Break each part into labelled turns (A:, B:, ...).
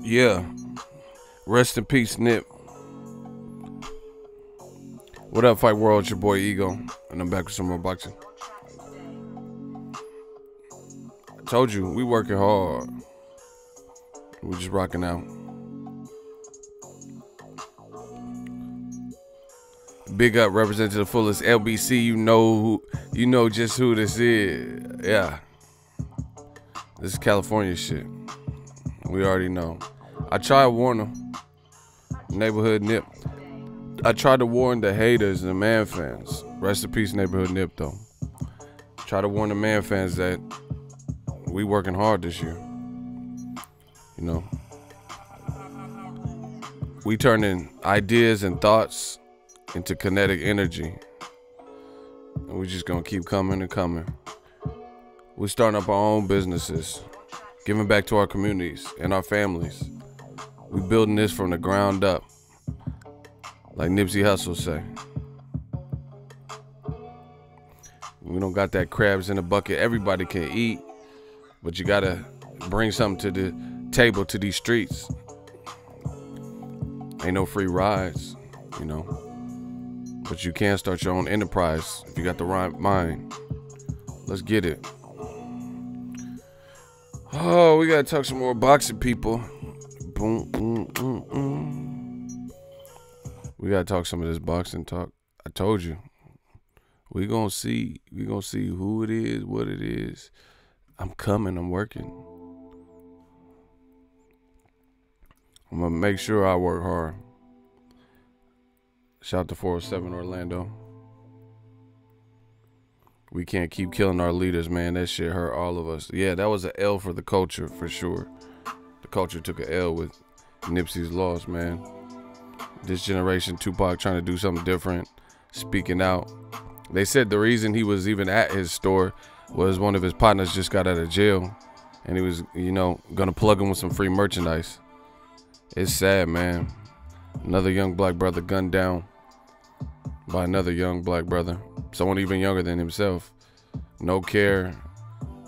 A: Yeah. Rest in peace, Nip. What up, Fight World? It's your boy Ego, and I'm back with some more boxing. I told you, we working hard. We just rocking out. Big up, represent to the fullest. LBC, you know just who this is. Yeah. This is California shit. We already know. I tried to warn them. Neighborhood Nip. I tried to warn the haters and the man fans. Rest in peace, Neighborhood Nip, though. Try to warn the man fans that we working hard this year. You know. We turning ideas and thoughts into kinetic energy. And we just gonna keep coming and coming. We're starting up our own businesses. Giving back to our communities and our families. We building this from the ground up. Like Nipsey Hussle say. We don't got that crabs in a bucket everybody can eat. But you gotta bring something to the table, to these streets. Ain't no free rides, you know. But you can start your own enterprise if you got the right mind. Let's get it. Oh, we gotta talk some more boxing, people. Boom, boom, boom, boom. We gotta talk some of this boxing talk. I told you. We gonna see who it is, what it is. I'm coming. I'm working. I'm gonna make sure I work hard. Shout out to 407 Orlando. We can't keep killing our leaders, man. That shit hurt all of us. Yeah, that was an L for the culture, for sure. The culture took an L with Nipsey's loss, man. This generation, Tupac trying to do something different, speaking out. They said the reason he was even at his store was one of his partners just got out of jail. And he was, gonna plug him with some free merchandise. It's sad, man. Another young black brother gunned down by another young black brother. Someone even younger than himself. No care.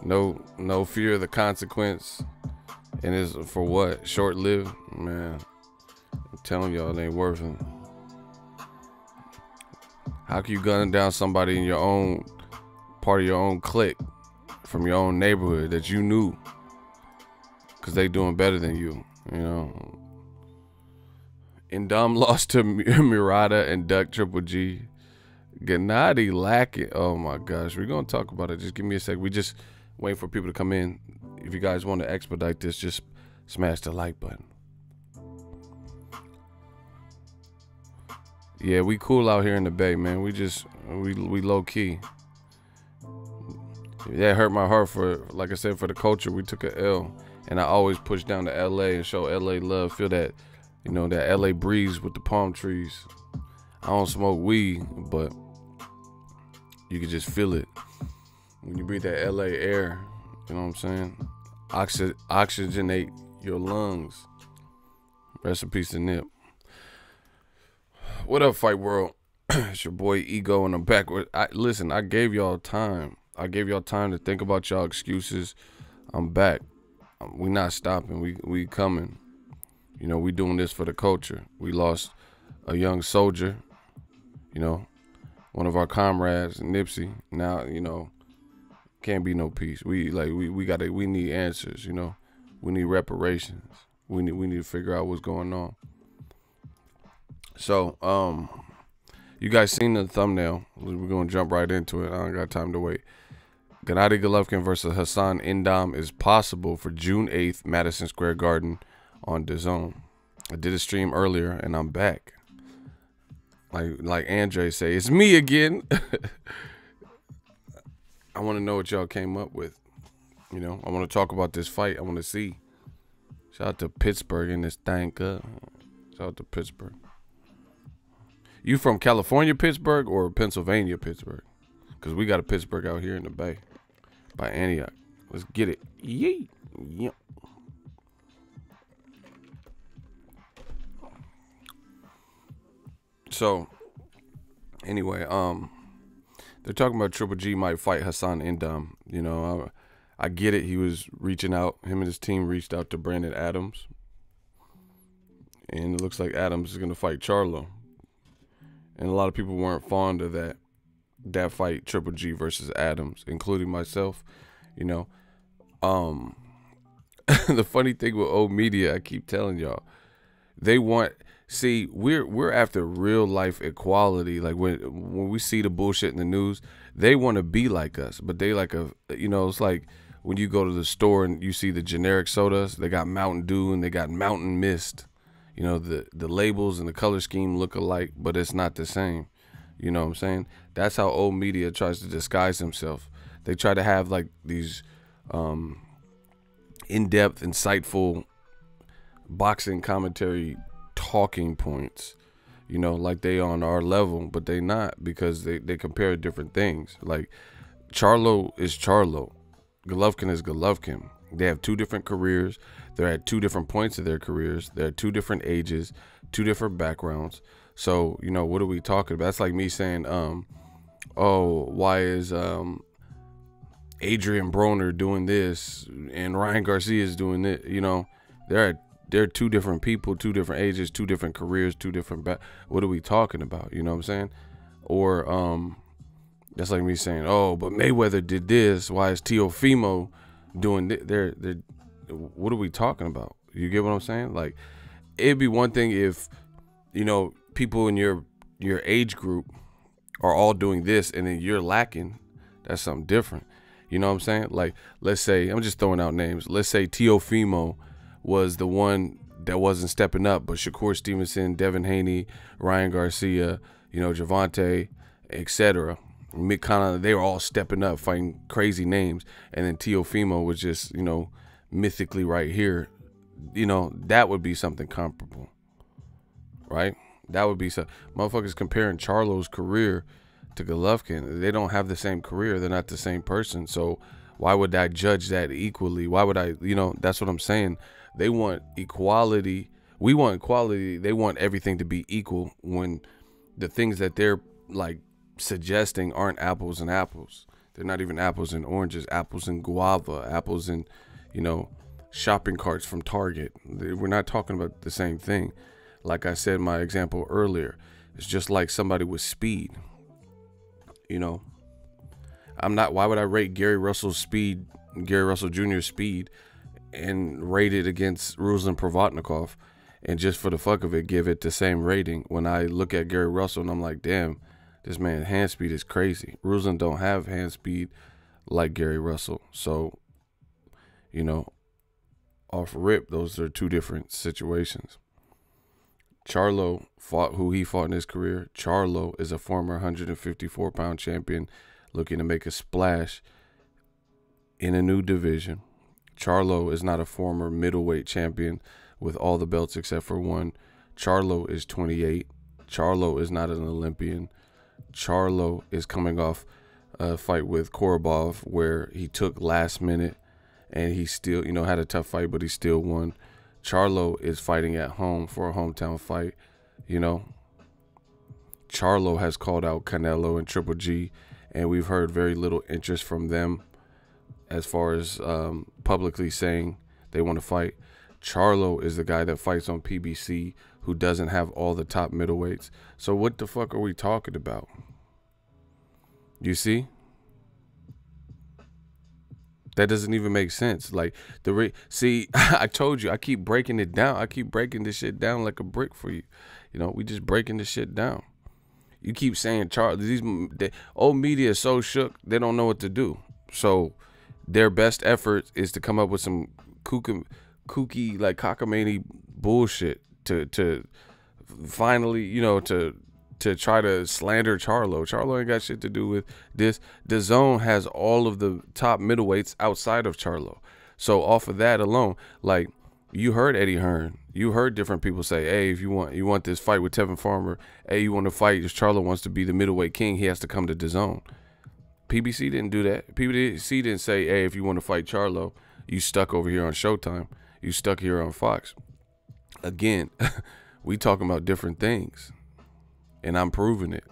A: No fear of the consequence. And it's for what? Short-lived? Man, I'm telling y'all, it ain't worth it. How can you gun down somebody in your own part of your own clique from your own neighborhood that you knew? Because they doing better than you, you know? Indom lost to Murata and Duck Triple G. GENNADY lacking. Oh my gosh, we're gonna talk about it. Just give me a sec. We just waiting for people to come in. If you guys want to expedite this, just smash the like button. Yeah, we cool out here in the Bay, man. We low key. That hurt my heart for, like I said, for the culture. We took a L, and I always push down to LA and show LA love. Feel that, that LA breeze with the palm trees. I don't smoke weed, but you can just feel it when you breathe that LA air. You know what I'm saying? Oxygenate your lungs. Rest in peace to Nip. What up, Fight World? It's your boy Ego, and I'm back with. Listen, I gave y'all time. I gave y'all time to think about y'all excuses. I'm back. We not stopping. We coming. We doing this for the culture. We lost a young soldier. One of our comrades, Nipsey. Now, can't be no peace. We need answers. We need reparations. We need to figure out what's going on. So, you guys seen the thumbnail. We're gonna jump right into it. I don't got time to wait. GENNADY Golovkin versus HASSAN Indom is possible for June 8th, Madison Square Garden on DAZN. I did a stream earlier, and I'm back. Like Andre say, it's me again. I want to know what y'all came up with. I want to talk about this fight. I want to see. Shout out to Pittsburgh in this thing. Shout out to Pittsburgh. You from California, Pittsburgh, or Pennsylvania, Pittsburgh? Because we got a Pittsburgh out here in the Bay by Antioch. Let's get it. Yeet. Yep. So, anyway, they're talking about Triple G might fight HASSAN Indom. I get it. He was reaching out. Him and his team reached out to Brandon Adams. And it looks like Adams is going to fight Charlo. And a lot of people weren't fond of that fight, Triple G versus Adams, including myself. You know, the funny thing with old media, I keep telling y'all, they want, see, we're after real life equality. Like when we see the bullshit in the news, they want to be like us, but they like it's like when you go to the store and you see the generic sodas, they got Mountain Dew and they got Mountain Mist. You know, the labels and the color scheme look alike, but it's not the same. You know what I'm saying? That's how old media tries to disguise himself. They try to have like these in-depth, insightful boxing commentary talking points, you know, like they on our level, but they not, because they compare different things. Like Charlo is Charlo, Golovkin is Golovkin. They have two different careers. They're at two different points of their careers. They're at two different ages, two different backgrounds. So, you know, what are we talking about? That's like me saying, oh, why is Adrian Broner doing this and Ryan Garcia is doing it? You know, they're two different people, two different ages, two different careers, two different what are we talking about? You know what I'm saying? Or that's like me saying, oh, but Mayweather did this. Why is Teofimo doing this? They're what are we talking about? You get what I'm saying? Like, it'd be one thing if, you know, people in your age group are all doing this and then you're lacking. That's something different. You know what I'm saying? Like, let's say, I'm just throwing out names. Let's say Teofimo was the one that wasn't stepping up, but Shakur Stevenson, Devin Haney, Ryan Garcia, you know, Javante, etc. They were all stepping up, fighting crazy names, and then Teofimo was just, you know, mythically right here. You know, that would be something comparable, right? That would be some motherfuckers comparing Charlo's career to Golovkin. They don't have the same career. They're not the same person. So why would I judge that equally? Why would I, you know, that's what I'm saying. They want equality. We want equality. They want everything to be equal when the things that they're like suggesting aren't apples and apples. They're not even apples and oranges, apples and guava, apples and, you know, shopping carts from Target. We're not talking about the same thing. Like I said in my example earlier, it's just like somebody with speed. You know, why would I rate Gary Russell's speed, Gary Russell Jr.'s speed, and rate it against Ruslan Provodnikov, and just for the fuck of it, give it the same rating when I look at Gary Russell and I'm like, damn, this man's hand speed is crazy. Ruslan don't have hand speed like Gary Russell. So, you know, off rip, those are two different situations. Charlo fought who he fought in his career. Charlo is a former 154-pound champion looking to make a splash in a new division. Charlo is not a former middleweight champion with all the belts except for one. Charlo is 28. Charlo is not an Olympian. Charlo is coming off a fight with Korobov where he took last minute and he still, you know, had a tough fight, but he still won. Charlo is fighting at home for a hometown fight, you know. Charlo has called out Canelo and Triple G, and we've heard very little interest from them as far as publicly saying they want to fight. Charlo is the guy that fights on PBC who doesn't have all the top middleweights. So what the fuck are we talking about? You see? That doesn't even make sense. Like, see, I told you, I keep breaking it down. I keep breaking this shit down like a brick for you. You know, we just breaking this shit down. You keep saying, the old media is so shook, they don't know what to do. So their best effort is to come up with some kooky, like cockamamie bullshit to finally, you know, to try to slander Charlo. Charlo ain't got shit to do with this. DAZN has all of the top middleweights outside of Charlo. So off of that alone, like, you heard Eddie Hearn. You heard different people say, hey, if you want this fight with Tevin Farmer, hey, you want to fight, if Charlo wants to be the middleweight king, he has to come to DAZN. PBC didn't do that. PBC didn't say, hey, if you want to fight Charlo, you stuck over here on Showtime. You stuck here on Fox. Again, we talking about different things. And I'm proving it.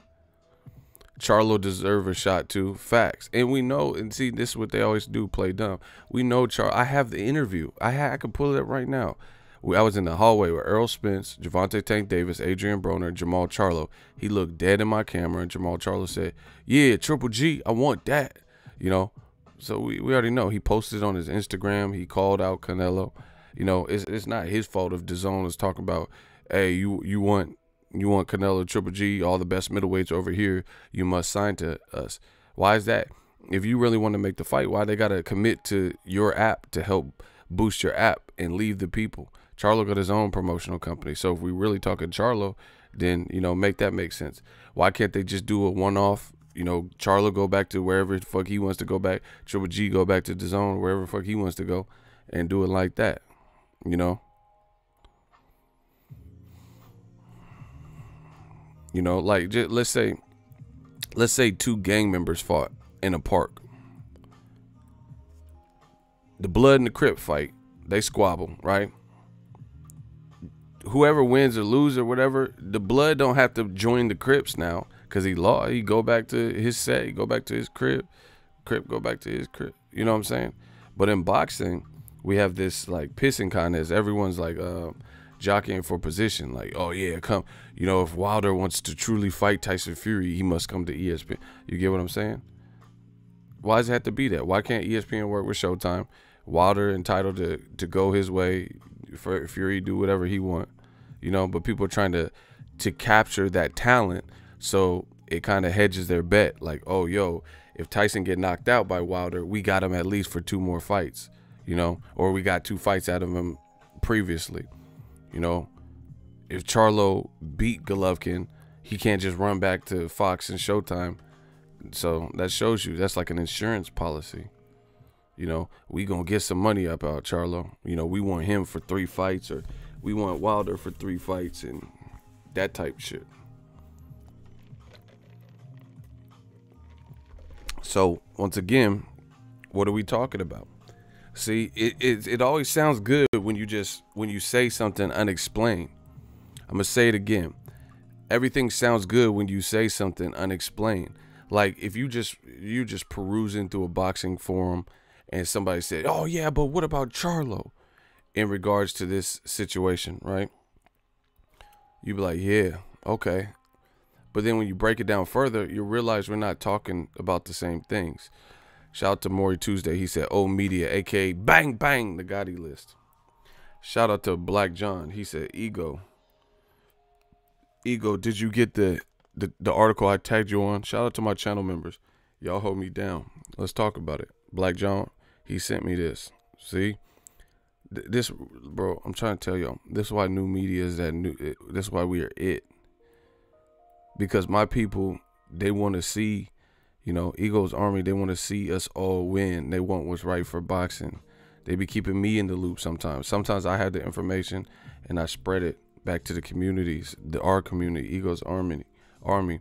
A: Charlo deserve a shot too. Facts. And we know, and see, this is what they always do, play dumb. We know I have the interview. I can pull it up right now I was in the hallway with Earl Spence, Javante Tank Davis, Adrian Broner, Jamal Charlo. He looked dead in my camera, and Jamal Charlo said, "Yeah, Triple G, I want that." You know, so we already know. He posted on his Instagram. He called out Canelo. You know, it's not his fault if DAZN is talking about, hey, you want Canelo, Triple G, all the best middleweights over here. You must sign to us. Why is that? If you really want to make the fight, why they gotta commit to your app to help boost your app and leave the people? Charlo got his own promotional company. So if we really talking Charlo, then, you know, make that make sense. Why can't they just do a one-off? You know, Charlo go back to wherever the fuck he wants to go back. Triple G go back to DAZN, wherever the fuck he wants to go, and do it like that. You know? You know, like, just, let's say 2 gang members fought in a park. The Blood and the Crip fight, they squabble, right? Whoever wins or loses or whatever, the Blood don't have to join the Crips now because he lost. He go back to his set, he go back to his crib. Crip go back to his crib. You know what I'm saying? But in boxing, we have this like pissing contest. Everyone's like jockeying for position. Like, oh yeah, come. You know, if Wilder wants to truly fight Tyson Fury, he must come to ESPN. You get what I'm saying? Why does it have to be that? Why can't ESPN work with Showtime? Wilder entitled to go his way. For Fury do whatever he want, you know. But people are trying to capture that talent, so it kind of hedges their bet. Like, oh yo, if Tyson get knocked out by Wilder, we got him at least for 2 more fights, you know, or we got 2 fights out of him previously, you know. If Charlo beat Golovkin, he can't just run back to Fox and Showtime. So that shows you that's like an insurance policy. You know, we gonna get some money up out Charlo. You know, we want him for 3 fights, or we want Wilder for 3 fights, and that type shit. So once again, what are we talking about? See, it always sounds good when you say something unexplained. I'm gonna say it again. Everything sounds good when you say something unexplained. Like if you just perusing through a boxing forum and somebody said, oh yeah, but what about Charlo in regards to this situation, right? You be like, yeah, okay. But then when you break it down further, you realize we're not talking about the same things. Shout out to Maury Tuesday. He said, "Old Media, aka Bang Bang, the Gotti list." Shout out to Black John. He said, Ego, did you get the article I tagged you on? Shout out to my channel members. Y'all hold me down. Let's talk about it. Black John, he sent me this. See? This, bro, I'm trying to tell y'all. This is why new media is that new. This is why we are it. Because my people, they want to see, you know, Ego's Army, they want to see us all win. They want what's right for boxing. They be keeping me in the loop sometimes. Sometimes I have the information and I spread it back to the communities, our community, Ego's Army.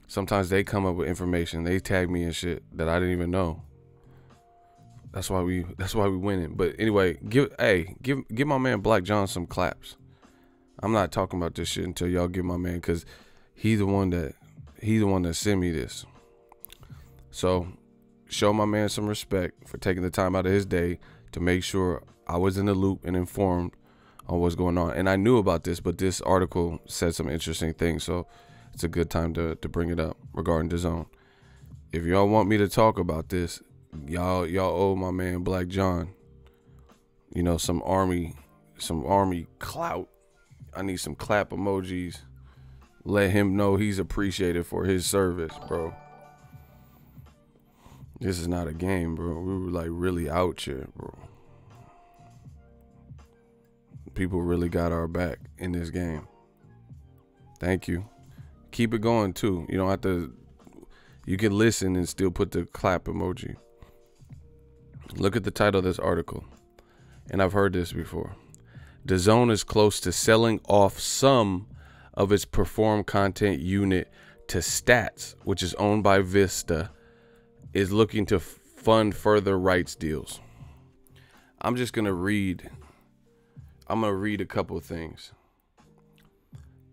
A: Sometimes they come up with information. They tag me and shit that I didn't even know. That's why we winning. But anyway, give my man Black John some claps. I'm not talking about this shit until y'all give my man, because he's the one that sent me this. So show my man some respect for taking the time out of his day to make sure I was in the loop and informed on what's going on. And I knew about this, but this article said some interesting things, so it's a good time to bring it up regarding DAZN. If y'all want me to talk about this, y'all owe my man Black John, you know, some army clout. I need some clap emojis. Let him know he's appreciated for his service, bro. This is not a game, bro. We were like really out here, bro. People really got our back in this game. Thank you. Keep it going too. You don't have to. You can listen and still put the clap emoji. Look at the title of this article. And I've heard this before. DAZN is close to selling off some of its Perform content unit to Stats, which is owned by Vista, is looking to fund further rights deals. I'm just going to read. I'm going to read a couple of things.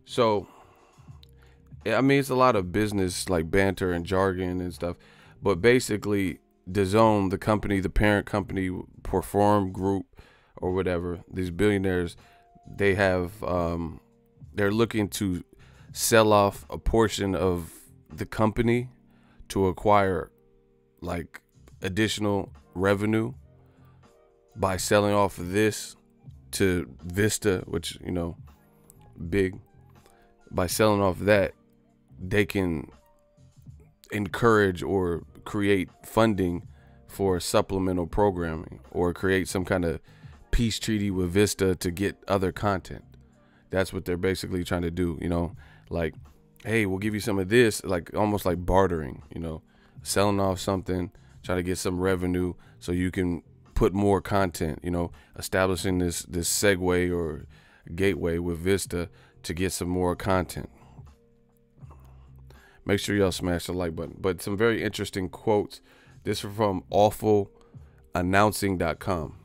A: So, I mean, it's a lot of business like banter and jargon and stuff. But basically, DAZN, the company, the parent company, Perform Group or whatever, these billionaires, they have they're looking to sell off a portion of the company to acquire like additional revenue by selling off of this to Vista, which, you know, big. By selling off that, they can encourage or create funding for supplemental programming or create some kind of peace treaty with Vista to get other content. That's what they're basically trying to do, you know, like, hey, we'll give you some of this, like almost like bartering, you know, selling off something, trying to get some revenue so you can put more content, you know, establishing this segue or gateway with Vista to get some more content. Make sure y'all smash the like button. But some very interesting quotes. This is from awfulannouncing.com.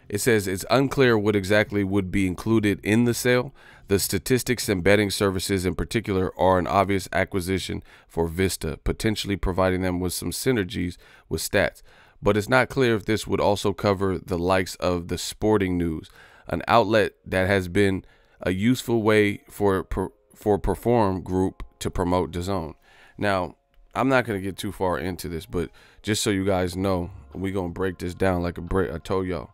A: It says, it's unclear what exactly would be included in the sale. The statistics and betting services in particular are an obvious acquisition for Vista, potentially providing them with some synergies with stats. But it's not clear if this would also cover the likes of the Sporting News, an outlet that has been a useful way for Perform Group to promote DAZN. Now, I'm not going to get too far into this, but just so you guys know, we're going to break this down like a break. I told y'all.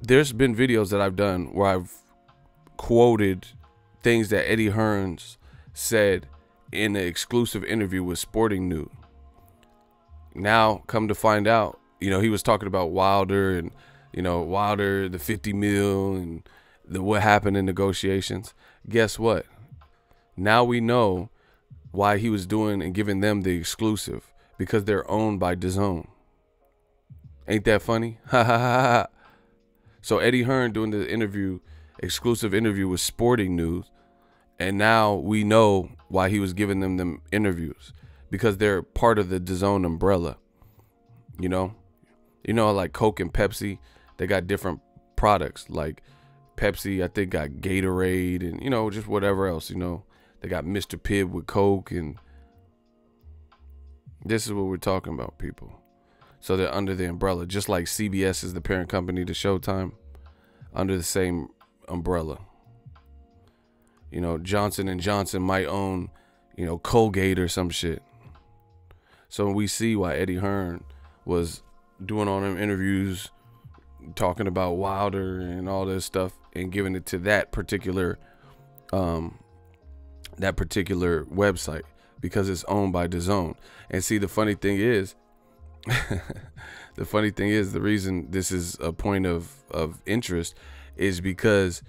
A: There's been videos that I've done where I've quoted things that Eddie Hearns said in an exclusive interview with Sporting News. Now, come to find out, you know, he was talking about Wilder and, you know, Wilder, the 50 mil and what happened in negotiations. Guess what? Now we know why he was doing and giving them the exclusive, because they're owned by DAZN. Ain't that funny? Ha ha ha ha. So Eddie Hearn doing the interview, exclusive interview with Sporting News, and now we know why he was giving them interviews, because they're part of the DAZN umbrella. You know, like Coke and Pepsi, they got different products. Like Pepsi, I think, got Gatorade and, you know, just whatever else. You know, they got Mr. Pibb with Coke, and this is what we're talking about, people. So they're under the umbrella, just like CBS is the parent company to Showtime, under the same umbrella. You know, Johnson & Johnson might own, you know, Colgate or some shit. So we see why Eddie Hearn was doing all them interviews, talking about Wilder and all this stuff, and giving it to that particular website, because it's owned by DAZN. And see, the funny thing is, the reason this is a point of interest is because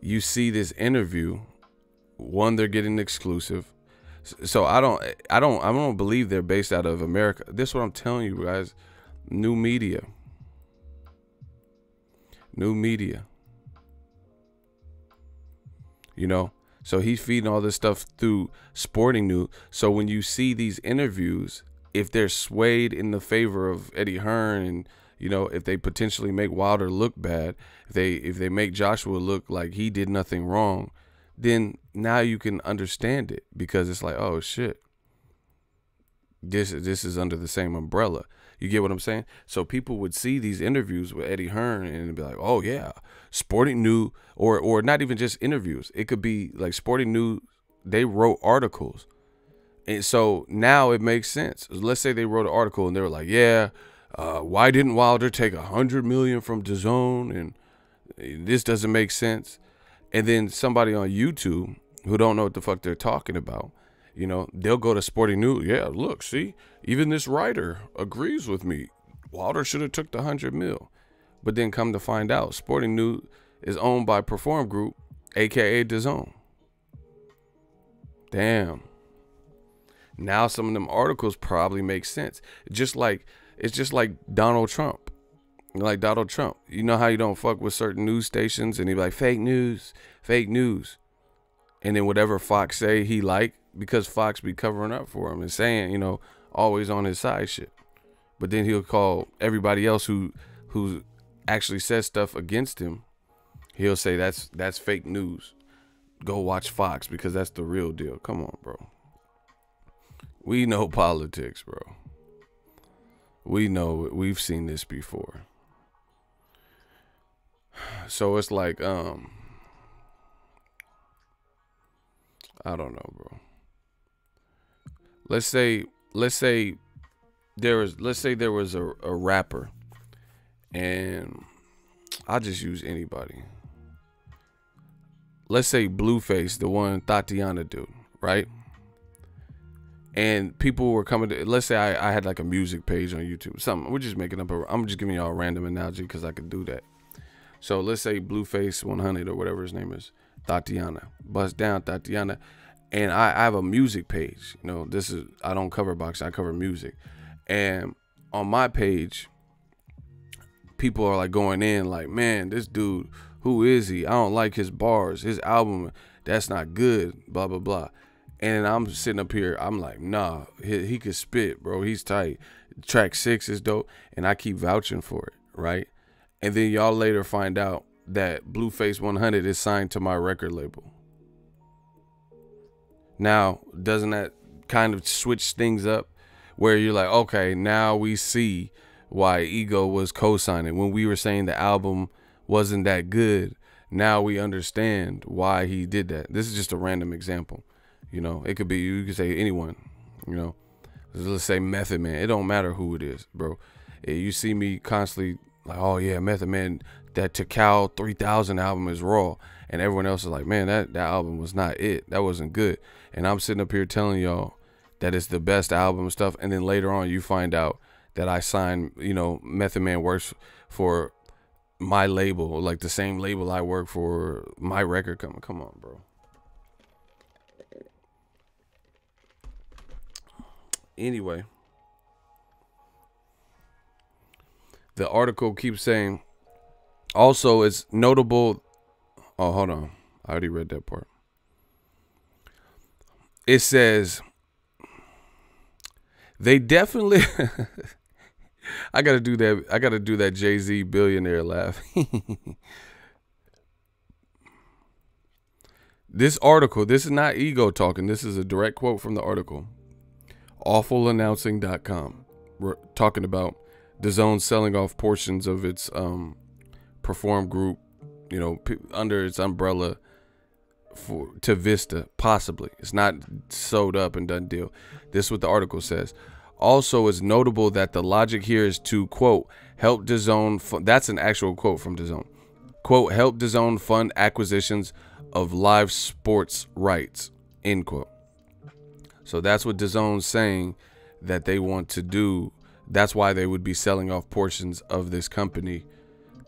A: you see this interview. One, they're getting exclusive. So I don't believe they're based out of America. This is what I'm telling you guys. New media. You know, so he's feeding all this stuff through Sporting News. So when you see these interviews, if they're swayed in the favor of Eddie Hearn, and, you know, if they potentially make Wilder look bad, if they make Joshua look like he did nothing wrong, then now you can understand it, because it's like, oh shit, this is under the same umbrella. You get what I'm saying? So people would see these interviews with Eddie Hearn and be like, oh yeah, Sporting News, or not even just interviews. It could be like Sporting News, they wrote articles. And so now it makes sense. Let's say they wrote an article and they were like, yeah, why didn't Wilder take $100 million from DAZN? And this doesn't make sense. And then somebody on YouTube who don't know what the fuck they're talking about, you know, they'll go to Sporting News. Yeah, look, see, even this writer agrees with me. Wilder should have took the $100 million. But then come to find out, Sporting News is owned by Perform Group, aka DAZN. Damn. Now some of them articles probably make sense. It's just like Donald Trump. Like Donald Trump. You know how you don't fuck with certain news stations, and he be like, fake news. And then whatever Fox say he like, because Fox be covering up for him and saying, you know, always on his side shit. But then he'll call everybody else who actually says stuff against him. He'll say that's fake news. Go watch Fox, because that's the real deal. Come on, bro. We know politics, bro. We know it. We've seen this before. So it's like, I don't know, bro. Let's say there was a rapper, and I'll just use anybody. Let's say Blueface, the one Tatiana dude, right? And people were coming to, let's say I had like a music page on YouTube, something. We're just making up I'm just giving y'all a random analogy because I could do that. So let's say Blueface 100 or whatever his name is, Tatiana, bust down Tatiana. And I have a music page. You know, I don't cover boxing, I cover music. And on my page, people are like going in like, man, this dude, who is he? I don't like his bars, his album, that's not good, blah, blah, blah. And I'm sitting up here, I'm like, nah, he could spit, bro. He's tight. Track 6 is dope. And I keep vouching for it, right? And then y'all later find out that Blueface 100 is signed to my record label. Now, doesn't that kind of switch things up? Where you're like, okay, now we see why Ego was co-signing. When we were saying the album wasn't that good, now we understand why he did that. This is just a random example. You know, it could be, you could say anyone, you know, let's say Method Man. It don't matter who it is, bro. You see me constantly like, oh yeah, Method Man, that Takao 3000 album is raw. And everyone else is like, man, that album was not it. That wasn't good. And I'm sitting up here telling y'all that it's the best album and stuff. And then later on you find out that I signed, you know, Method Man works for my label, like the same label I work for, my record company. Come on, bro. Anyway, the article keeps saying, also it's notable. Oh, hold on. I already read that part. It says, they definitely, I got to do that. I got to do that Jay-Z billionaire laugh. This article, this is not ego talking. This is a direct quote from the article. awfulannouncing.com. We're talking about DAZN selling off portions of its Perform Group, you know, under its umbrella to Vista, possibly. It's not sold up and done deal. This is what the article says. Also, it's notable that the logic here is to, quote, help DAZN, that's an actual quote from DAZN, quote, help DAZN fund acquisitions of live sports rights, end quote. So that's what DAZN's saying that they want to do. That's why they would be selling off portions of this company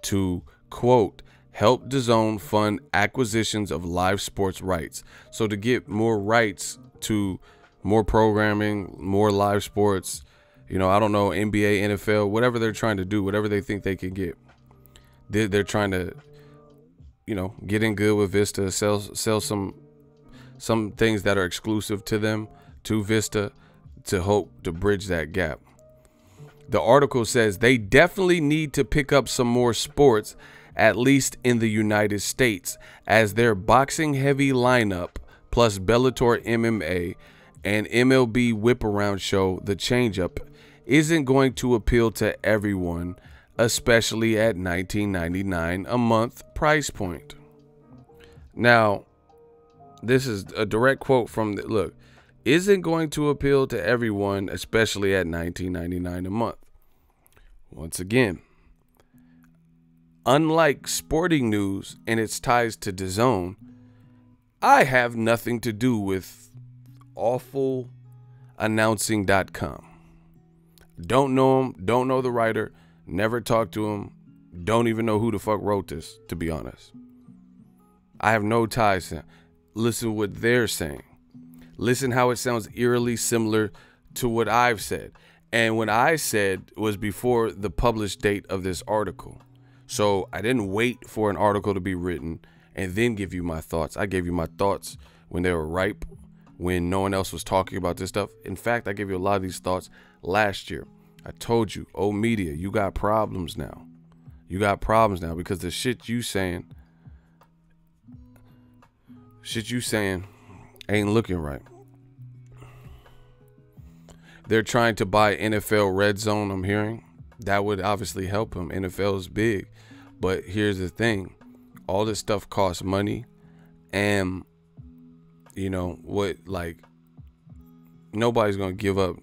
A: to, quote, help DAZN fund acquisitions of live sports rights. So to get more rights to more programming, more live sports, you know, I don't know, NBA, NFL, whatever they're trying to do, whatever they think they can get. They're trying to, you know, get in good with Vista, sell some things that are exclusive to them, to Vista, to hope to bridge that gap. The article says they definitely need to pick up some more sports, at least in the United States, as their boxing heavy lineup plus Bellator MMA and MLB whip around show, The Change Up, isn't going to appeal to everyone, especially at $19.99 a month price point. Now, this is a direct quote from the, look, isn't going to appeal to everyone, especially at $19.99 a month. Once again, unlike Sporting News and its ties to DAZN, I have nothing to do with awfulannouncing.com. Don't know him, don't know the writer, never talked to him, don't even know who the fuck wrote this, to be honest. I have no ties to him. Listen what they're saying. Listen how it sounds eerily similar to what I've said. And what I said was before the published date of this article. So I didn't wait for an article to be written and then give you my thoughts. I gave you my thoughts when they were ripe, when no one else was talking about this stuff. In fact, I gave you a lot of these thoughts last year. I told you, oh media, you got problems now. You got problems now because the shit you saying ain't looking right. They're trying to buy NFL Red Zone, I'm hearing. That would obviously help them. NFL is big. But here's the thing. All this stuff costs money. And, you know, what, like, nobody's going to give up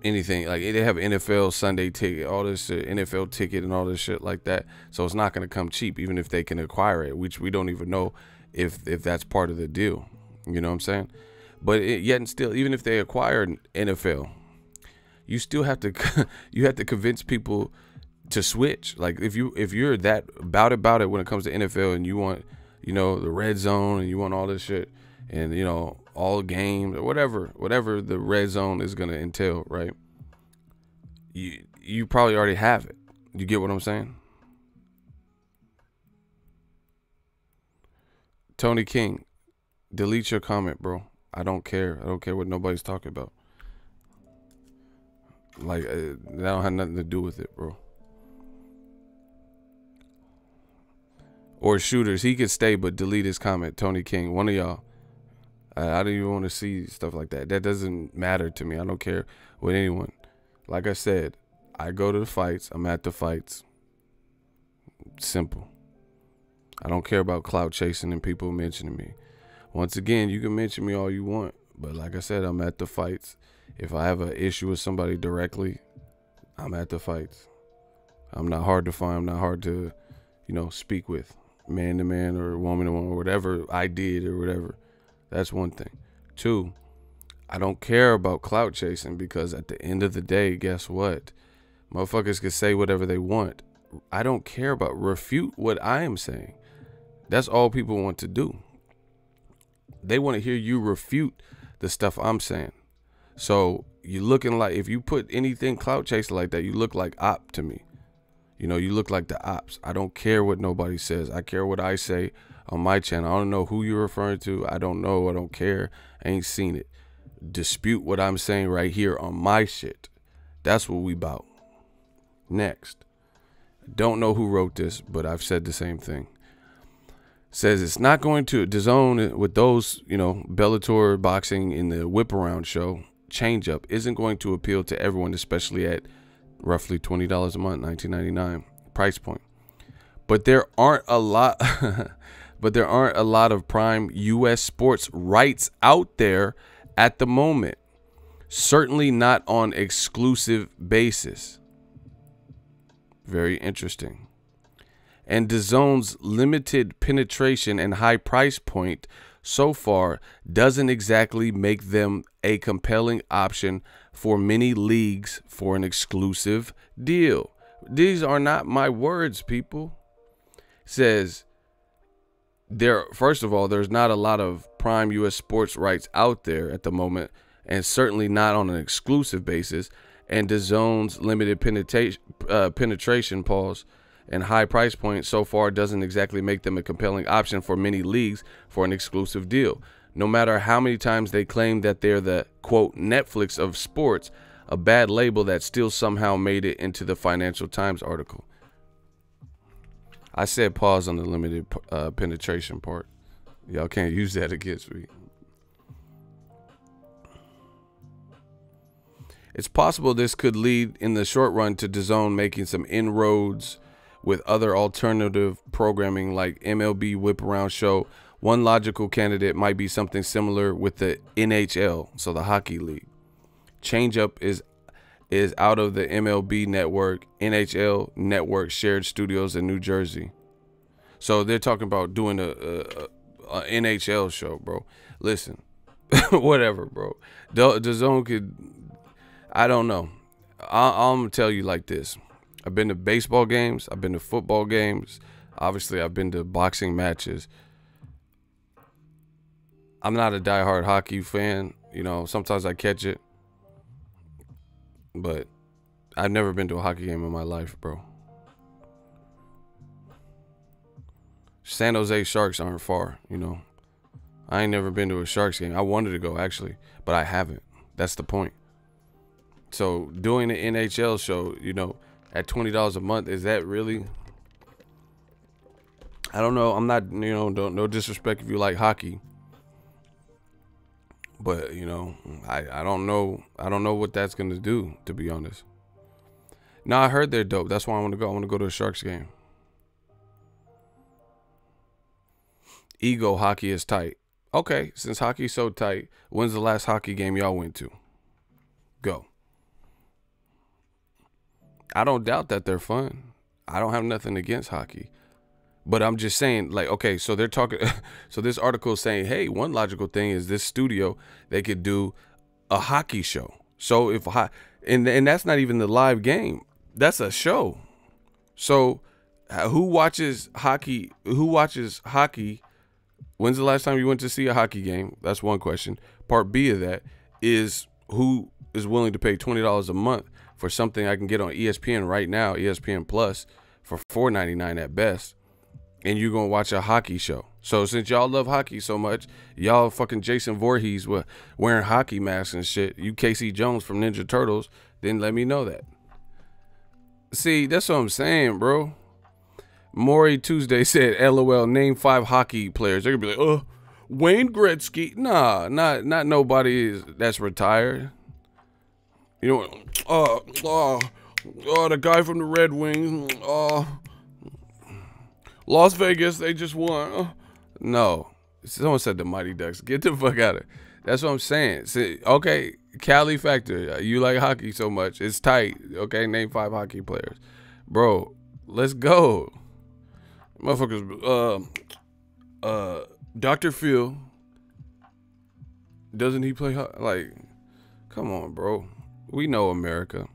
A: anything. Like, they have NFL Sunday ticket, all this shit, NFL ticket and all this shit like that. So it's not going to come cheap, even if they can acquire it, which we don't even know if that's part of the deal. You know what I'm saying? But yet and still, even if they acquire NFL, you still have to convince people to switch. Like, if you're that about it when it comes to NFL, and you want, you know, the red zone, and you want all this shit, and, you know, all games or whatever the red zone is gonna entail, right? You probably already have it. You get what I'm saying? Tony King, delete your comment, bro. I don't care. I don't care what nobody's talking about. Like, that don't have nothing to do with it, bro. Or shooters, he could stay, but delete his comment. Tony King, one of y'all. I don't even want to see stuff like that. That doesn't matter to me. I don't care with anyone. Like I said, I go to the fights. I'm at the fights. Simple. I don't care about clout chasing and people mentioning me. Once again, you can mention me all you want, but like I said, I'm at the fights. If I have an issue with somebody directly, I'm at the fights. I'm not hard to find. I'm not hard to, you know, speak with, man to man or woman to woman, or whatever I did or whatever. That's one thing. Two, I don't care about clout chasing, because at the end of the day, guess what? Motherfuckers can say whatever they want. I don't care about refute what I am saying. That's all people want to do. They want to hear you refute the stuff I'm saying. So you looking like, if you put anything clout chasing like that, you look like op to me. You know, you look like the ops. I don't care what nobody says. I care what I say on my channel. I don't know who you're referring to. I don't know. I don't care. I ain't seen it. Dispute what I'm saying right here on my shit. That's what we about. Next. Don't know who wrote this, but I've said the same thing. Says it's not going to DAZN with those, you know, Bellator boxing in the whip around show. Change up isn't going to appeal to everyone, especially at roughly $20 a month, $19.99 price point. But there aren't a lot of prime US sports rights out there at the moment. Certainly not on exclusive basis. Very interesting. And DAZN's limited penetration and high price point so far doesn't exactly make them a compelling option for many leagues for an exclusive deal. These are not my words, people. Says first of all, there's not a lot of prime US sports rights out there at the moment, and certainly not on an exclusive basis. And DAZN's limited penetration pause and high price point so far doesn't exactly make them a compelling option for many leagues for an exclusive deal. No matter how many times they claim that they're the, quote, Netflix of sports, a bad label that still somehow made it into the Financial Times article. I said pause on the limited penetration part. Y'all can't use that against me. It's possible this could lead in the short run to DAZN making some inroads with other alternative programming like MLB Whip Around Show. One logical candidate might be something similar with the NHL, so the hockey league. Change Up is out of the MLB network, NHL network shared studios in New Jersey. So they're talking about doing a NHL show, bro. Listen, whatever, bro. DAZN could, I don't know. I'm gonna tell you like this. I've been to baseball games. I've been to football games. Obviously, I've been to boxing matches. I'm not a diehard hockey fan. You know, sometimes I catch it. But I've never been to a hockey game in my life, bro. San Jose Sharks aren't far, you know. I ain't never been to a Sharks game. I wanted to go, actually, but I haven't. That's the point. So doing the NHL show, you know, at $20 a month, is that really? I don't know. I'm not, you know, no disrespect if you like hockey, but you know, I don't know. I don't know what that's gonna do, to be honest. No, I heard they're dope. That's why I want to go. I want to go to a Sharks game. Ego hockey is tight. Okay, since hockey's so tight, when's the last hockey game y'all went to? Go. I don't doubt that they're fun. I don't have nothing against hockey. But I'm just saying, like, okay, so they're talking, so this article is saying, hey, one logical thing is this studio, they could do a hockey show. So if, and that's not even the live game. That's a show. So who watches hockey? When's the last time you went to see a hockey game? That's one question. Part B of that is, who is willing to pay $20 a month for something I can get on ESPN right now, ESPN Plus, for $4.99 at best, and you're going to watch a hockey show. So since y'all love hockey so much, y'all fucking Jason Voorhees wearing hockey masks and shit, you Casey Jones from Ninja Turtles, then let me know that. See, that's what I'm saying, bro. Maury Tuesday said, LOL, name 5 hockey players. They're going to be like, Wayne Gretzky. Nah, not nobody that's retired. You know, the guy from the Red Wings. Las Vegas, they just won. No. Someone said the Mighty Ducks. Get the fuck out of it. That's what I'm saying. See, okay, Cali Factor. You like hockey so much. It's tight. Okay, name 5 hockey players. Bro, let's go. Motherfuckers, Dr. Phil, doesn't he play hockey? Like, come on, bro. We know America.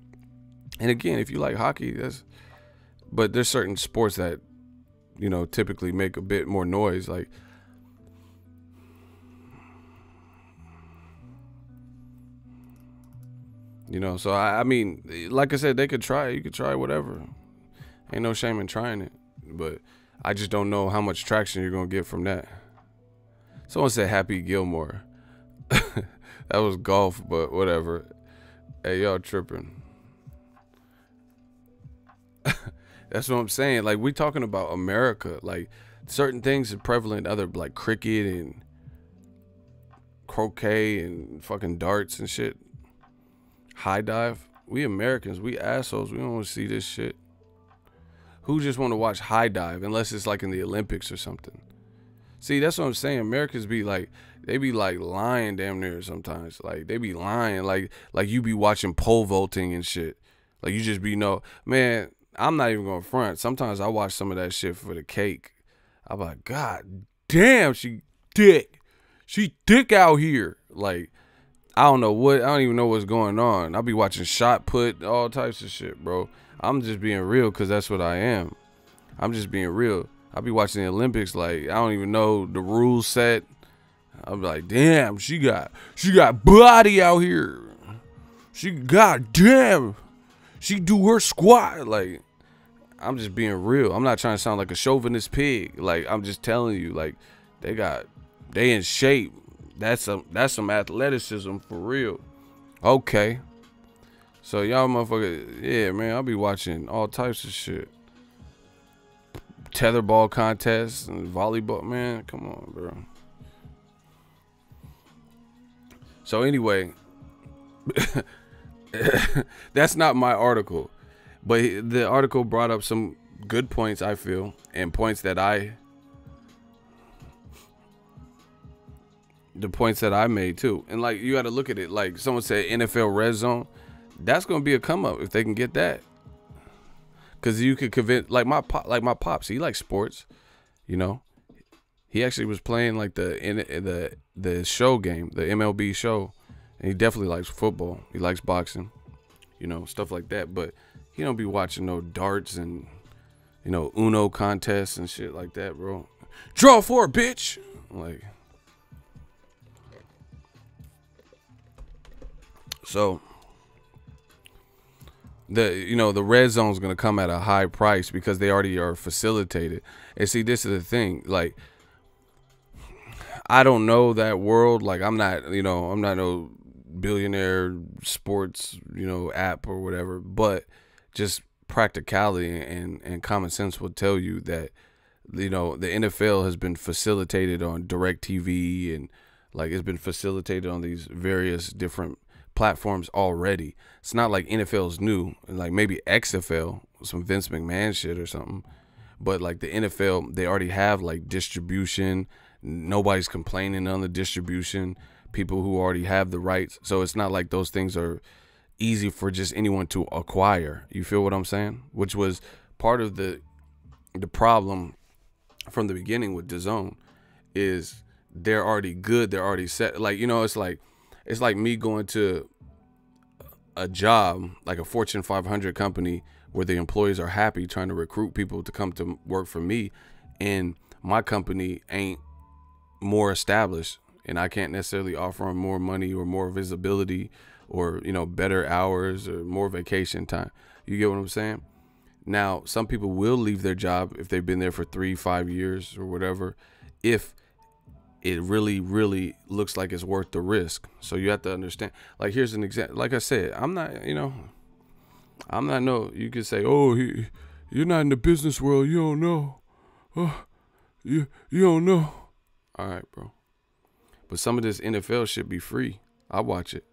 A: And again, if you like hockey, but there's certain sports that, you know, typically make a bit more noise. Like, you know, so I mean, like I said, they could try it. You could try whatever. Ain't no shame in trying it. But I just don't know how much traction you're going to get from that. Someone said Happy Gilmore. That was golf, but whatever. Hey, y'all tripping. That's what I'm saying. Like, we talking about America. Like, certain things are prevalent, other like cricket and croquet and fucking darts and shit. High dive. We Americans, we assholes. We don't want to see this shit. Who just want to watch high dive unless it's like in the Olympics or something? See, that's what I'm saying. Americans be like, they be like lying damn near sometimes. Like, they be lying. Like you be watching pole vaulting and shit. Like, you just be man, I'm not even going to front. Sometimes I watch some of that shit for the cake. I'm like, God damn, she thick. She thick out here. Like, I don't even know what's going on. I'll be watching shot put, all types of shit, bro. I'm just being real because that's what I am. I'm just being real. I'll be watching the Olympics like I don't even know the rules set. I'll be like, damn, she got body out here. Goddamn, she do her squat. Like, I'm just being real. I'm not trying to sound like a chauvinist pig. Like, I'm just telling you, like, they in shape. That's some athleticism for real. Okay. So y'all motherfuckers, yeah, man, I'll be watching all types of shit. Tetherball contests and volleyball, man, come on, bro. So anyway, that's not my article, but the article brought up some good points, I feel, and points that I made too. And like, you got to look at it. Like, someone said NFL Red Zone. That's gonna be a come up if they can get that, because you could convince my pops. He likes sports, you know. He actually was playing like the show game, the MLB show, and he definitely likes football. He likes boxing, you know, stuff like that. But he don't be watching no darts and, you know, Uno contests and shit like that, bro. Draw 4, bitch. Like, so. The red zone is going to come at a high price because they already are facilitated. And see, this is the thing. Like, I don't know that world. Like, I'm not no billionaire sports, app or whatever. But just practicality and common sense would tell you that, the NFL has been facilitated on DirecTV and, like, it's been facilitated on these various different platforms already. It's not like NFL's new, like maybe XFL, some Vince McMahon shit or something. But like the NFL, they already have like distribution. Nobody's complaining on the distribution. People who already have the rights. So it's not like those things are easy for just anyone to acquire. You feel what I'm saying? Which was part of the problem from the beginning with DAZN, is they're already good. They're already set. Like, you know, it's like me going to a job, like a Fortune 500 company, where the employees are happy, trying to recruit people to come to work for me, and my company ain't more established, and I can't necessarily offer them more money or more visibility or, you know, better hours or more vacation time. You get what I'm saying? Now, some people will leave their job if they've been there for 3-5 years or whatever, if it really, really looks like it's worth the risk. So you have to understand. Like, here's an example. Like I said, I'm not, you know, you could say, oh, you're not in the business world, you don't know. Oh, you don't know. All right, bro. But some of this NFL should be free. I watch it,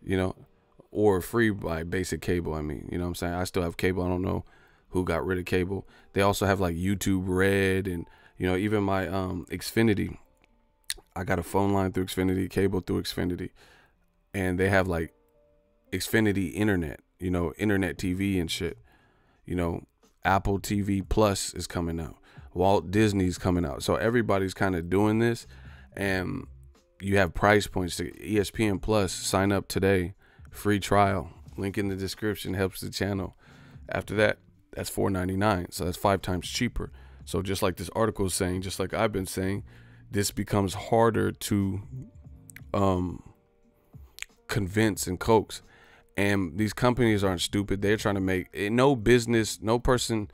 A: you know, or free by basic cable. I mean, you know what I'm saying? I still have cable. I don't know who got rid of cable. They also have like YouTube Red, and, you know, even my Xfinity. I got a phone line through Xfinity, cable through Xfinity, and they have like Xfinity internet, you know, internet TV and shit. You know, Apple TV Plus is coming out. Walt Disney's coming out. So everybody's kind of doing this, and you have price points to ESPN Plus. Sign up today, free trial. Link in the description, helps the channel. After that, that's $4.99. So that's 5 times cheaper. So just like this article is saying, just like I've been saying, this becomes harder to convince and coax. And these companies aren't stupid. They're trying to make no person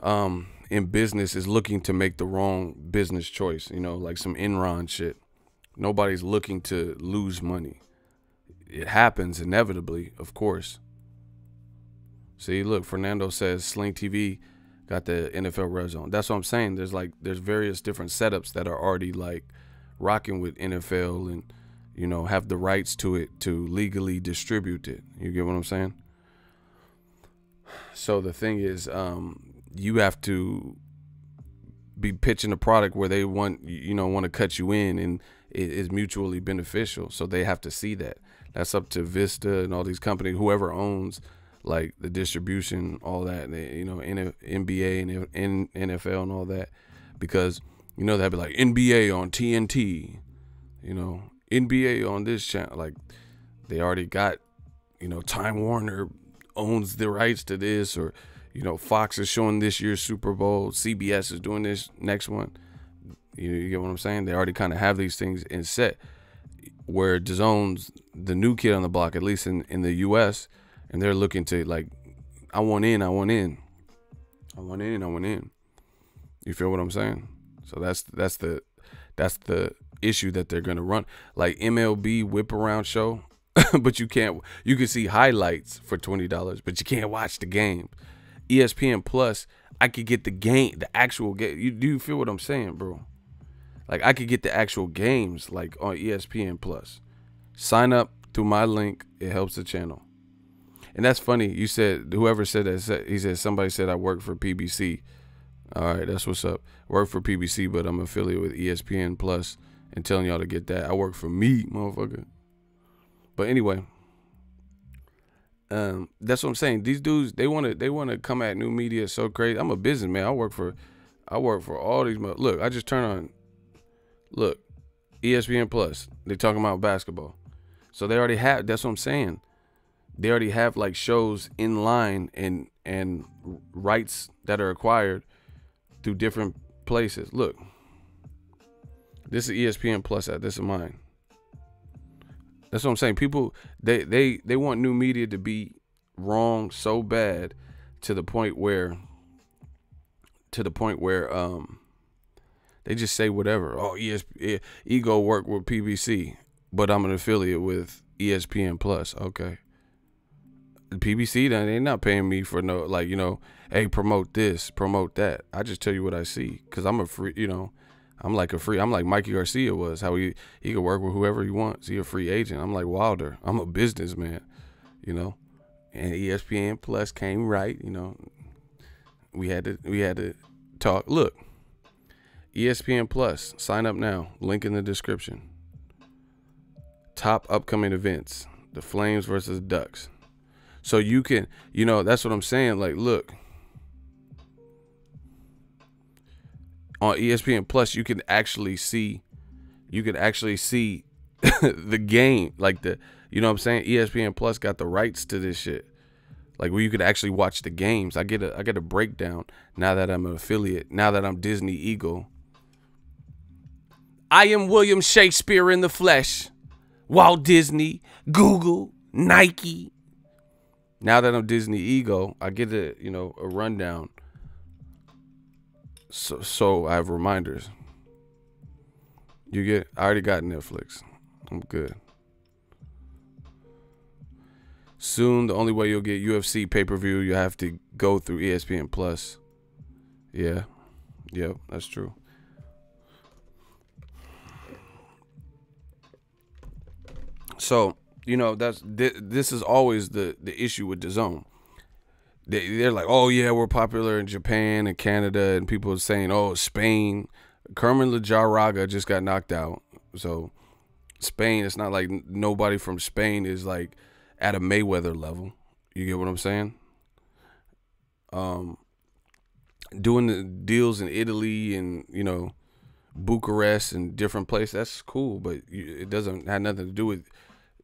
A: in business is looking to make the wrong business choice, you know, like some Enron shit. Nobody's looking to lose money. It happens inevitably, of course. See, look, Fernando says Sling TV got the NFL Red Zone. That's what I'm saying. There's various different setups that are already like rocking with NFL and, you know, have the rights to it to legally distribute it. You get what I'm saying? So the thing is, you have to be pitching a product where they want to cut you in, and it is mutually beneficial. So they have to see that. That's up to Vista and all these companies, whoever owns like the distribution, all that, you know, NBA and NFL and all that, because, you know, they'd be like NBA on TNT, you know, NBA on this channel. Like, they already got, you know, Time Warner owns the rights to this, or, you know, Fox is showing this year's Super Bowl, CBS is doing this next one. You get what I'm saying? They already kind of have these things in set, where DAZN's the new kid on the block, at least in the US, and they're looking to, like, I want in. You feel what I'm saying? So that's the issue that they're gonna run, like MLB whip around show, but you can see highlights for $20, but you can't watch the game. ESPN Plus, I could get the actual game. Do you feel what I'm saying, bro? Like, I could get the actual games like on ESPN Plus. Sign up through my link. It helps the channel. And that's funny. You said, whoever said that, he said, somebody said I work for PBC. All right, that's what's up. Work for PBC, but I'm affiliated with ESPN Plus, and telling y'all to get that. I work for me, motherfucker. But anyway, that's what I'm saying. These dudes, they want to come at new media so crazy. I'm a businessman. I work for all these. Look, I just turn on. Look, ESPN Plus. They talking about basketball, so they already have. That's what I'm saying. They already have like shows in line and rights that are acquired through different places. Look, this is ESPN Plus. This is mine. That's what I'm saying. People, they want new media to be wrong so bad to the point where they just say whatever. Oh, Ego work with PBC, but I'm an affiliate with ESPN Plus. Okay. The PBC, they're not paying me for no, like, you know, hey, promote this, promote that. I just tell you what I see, because I'm a free, you know, I'm like Mikey Garcia was, how he could work with whoever he wants. He a free agent. I'm like Wilder. I'm a businessman, you know. And ESPN Plus came right, you know. We had to talk. Look, ESPN Plus, sign up now. Link in the description. Top upcoming events: the Flames versus Ducks. So you can, you know, that's what I'm saying. Like, look, on ESPN Plus, you can actually see the game, like you know what I'm saying? ESPN Plus got the rights to this shit. Like, where you could actually watch the games. I get a breakdown now that I'm an affiliate, now that I'm Disney Eagle. I am William Shakespeare in the flesh. Walt Disney, Google, Nike. Now that I'm Disney Eagle, I get a rundown. So I have reminders. I already got Netflix. I'm good. Soon, the only way you'll get UFC pay-per-view, you have to go through ESPN Plus. Yeah. Yep, that's true. So, you know, this is always the issue with DAZN. They're like, oh yeah, we're popular in Japan and Canada, and people are saying, oh, Spain. Kerman Lajaraga just got knocked out. So Spain, it's not like nobody from Spain is like at a Mayweather level. You get what I'm saying? Doing the deals in Italy and, you know, Bucharest and different places, that's cool, but it doesn't have nothing to do with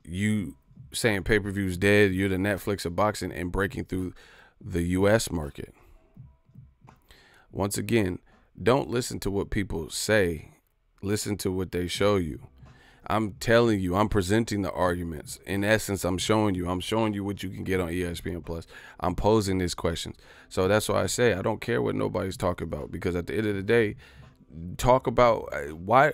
A: you saying pay-per-view's dead. You're the Netflix of boxing and breaking through the U.S. market. Once again, don't listen to what people say. Listen to what they show you. I'm telling you, I'm presenting the arguments. In essence, I'm showing you what you can get on ESPN Plus. I'm posing these questions. So that's why I say I don't care what nobody's talking about, because at the end of the day, talk about why.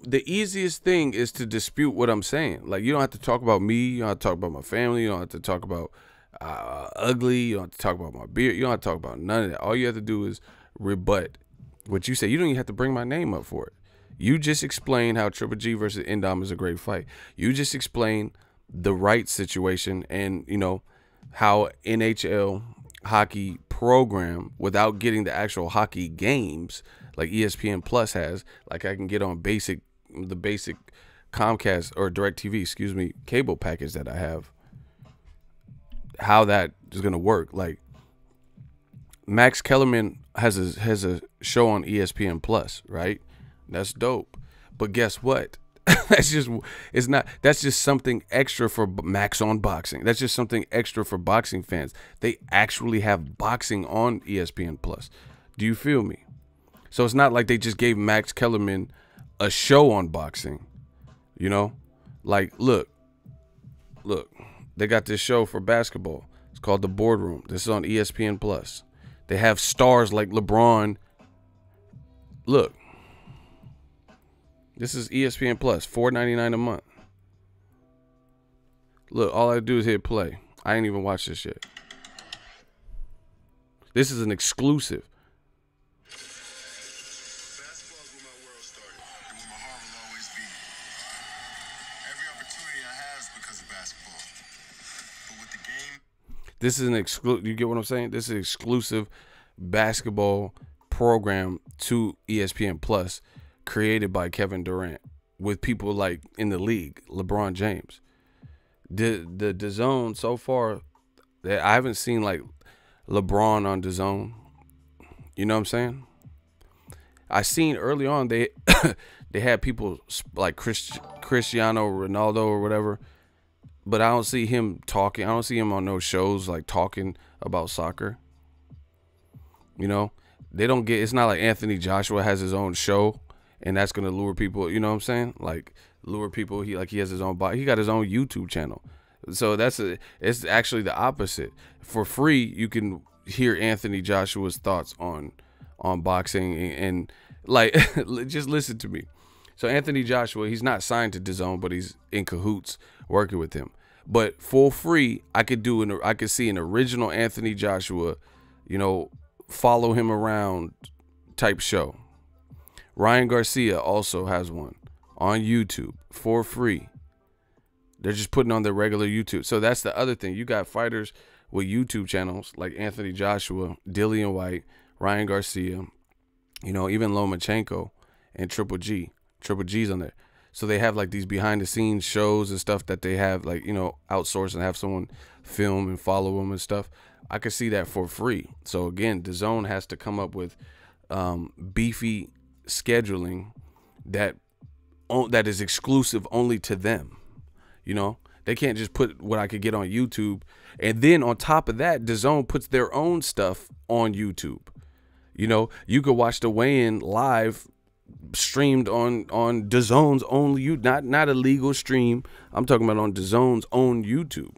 A: The easiest thing is to dispute what I'm saying. Like, you don't have to talk about me. You don't have to talk about my family. You don't have to talk about ugly. You don't have to talk about my beard. You don't have to talk about none of that. All you have to do is rebut what you say. You don't even have to bring my name up for it. You just explain how Triple G versus Indom is a great fight. You just explain the right situation and, you know, how NHL hockey program, without getting the actual hockey games like ESPN Plus has, like I can get on the basic Comcast or DirecTV, excuse me, cable package that I have, how that is going to work. Like, Max Kellerman has a show on ESPN Plus, right? That's dope. But guess what? That's just something extra for Max on Boxing. That's just something extra for boxing fans. They actually have boxing on ESPN Plus. Do you feel me? So it's not like they just gave Max Kellerman a show on boxing. You know? Like, look. They got this show for basketball. It's called The Boardroom. This is on ESPN Plus. They have stars like LeBron. Look. This is ESPN Plus, $4.99 a month. Look, all I do is hit play. I ain't even watched this yet. This is an exclusive.
B: Basketball is where my world started, and where my heart will always be. Every opportunity I have is because of basketball. But with the game,
A: this is an exclusive. You get what I'm saying? This is an exclusive basketball program to ESPN Plus, created by Kevin Durant, with people like in the league, LeBron James. The DAZN so far, I haven't seen like LeBron on DAZN. You know what I'm saying? I seen early on they had people like Cristiano Ronaldo or whatever, but I don't see him talking. I don't see him on no shows like talking about soccer. You know, they don't get. It's not like Anthony Joshua has his own show, and that's gonna lure people. You know what I'm saying? Like, lure people. He has his own body. He got his own YouTube channel. So it's actually the opposite. For free, you can hear Anthony Joshua's thoughts on boxing and like just listen to me. So Anthony Joshua, he's not signed to DAZN, but he's in cahoots working with him. But for free, I could see an original Anthony Joshua, you know, follow him around type show. Ryan Garcia also has one on YouTube for free. They're just putting on their regular YouTube. So that's the other thing. You got fighters with YouTube channels like Anthony Joshua, Dillian White, Ryan Garcia, you know, even Lomachenko and Triple G. Triple G's on there. So they have like these behind the scenes shows and stuff that they have like, you know, outsource and have someone film and follow them and stuff. I could see that for free. So again, DAZN has to come up with beefy scheduling that is exclusive only to them. You know, they can't just put what I could get on YouTube. And then on top of that, DAZN puts their own stuff on YouTube. You know, you could watch the weigh-in live streamed on DAZN's own not a legal stream. I'm talking about on DAZN's own YouTube.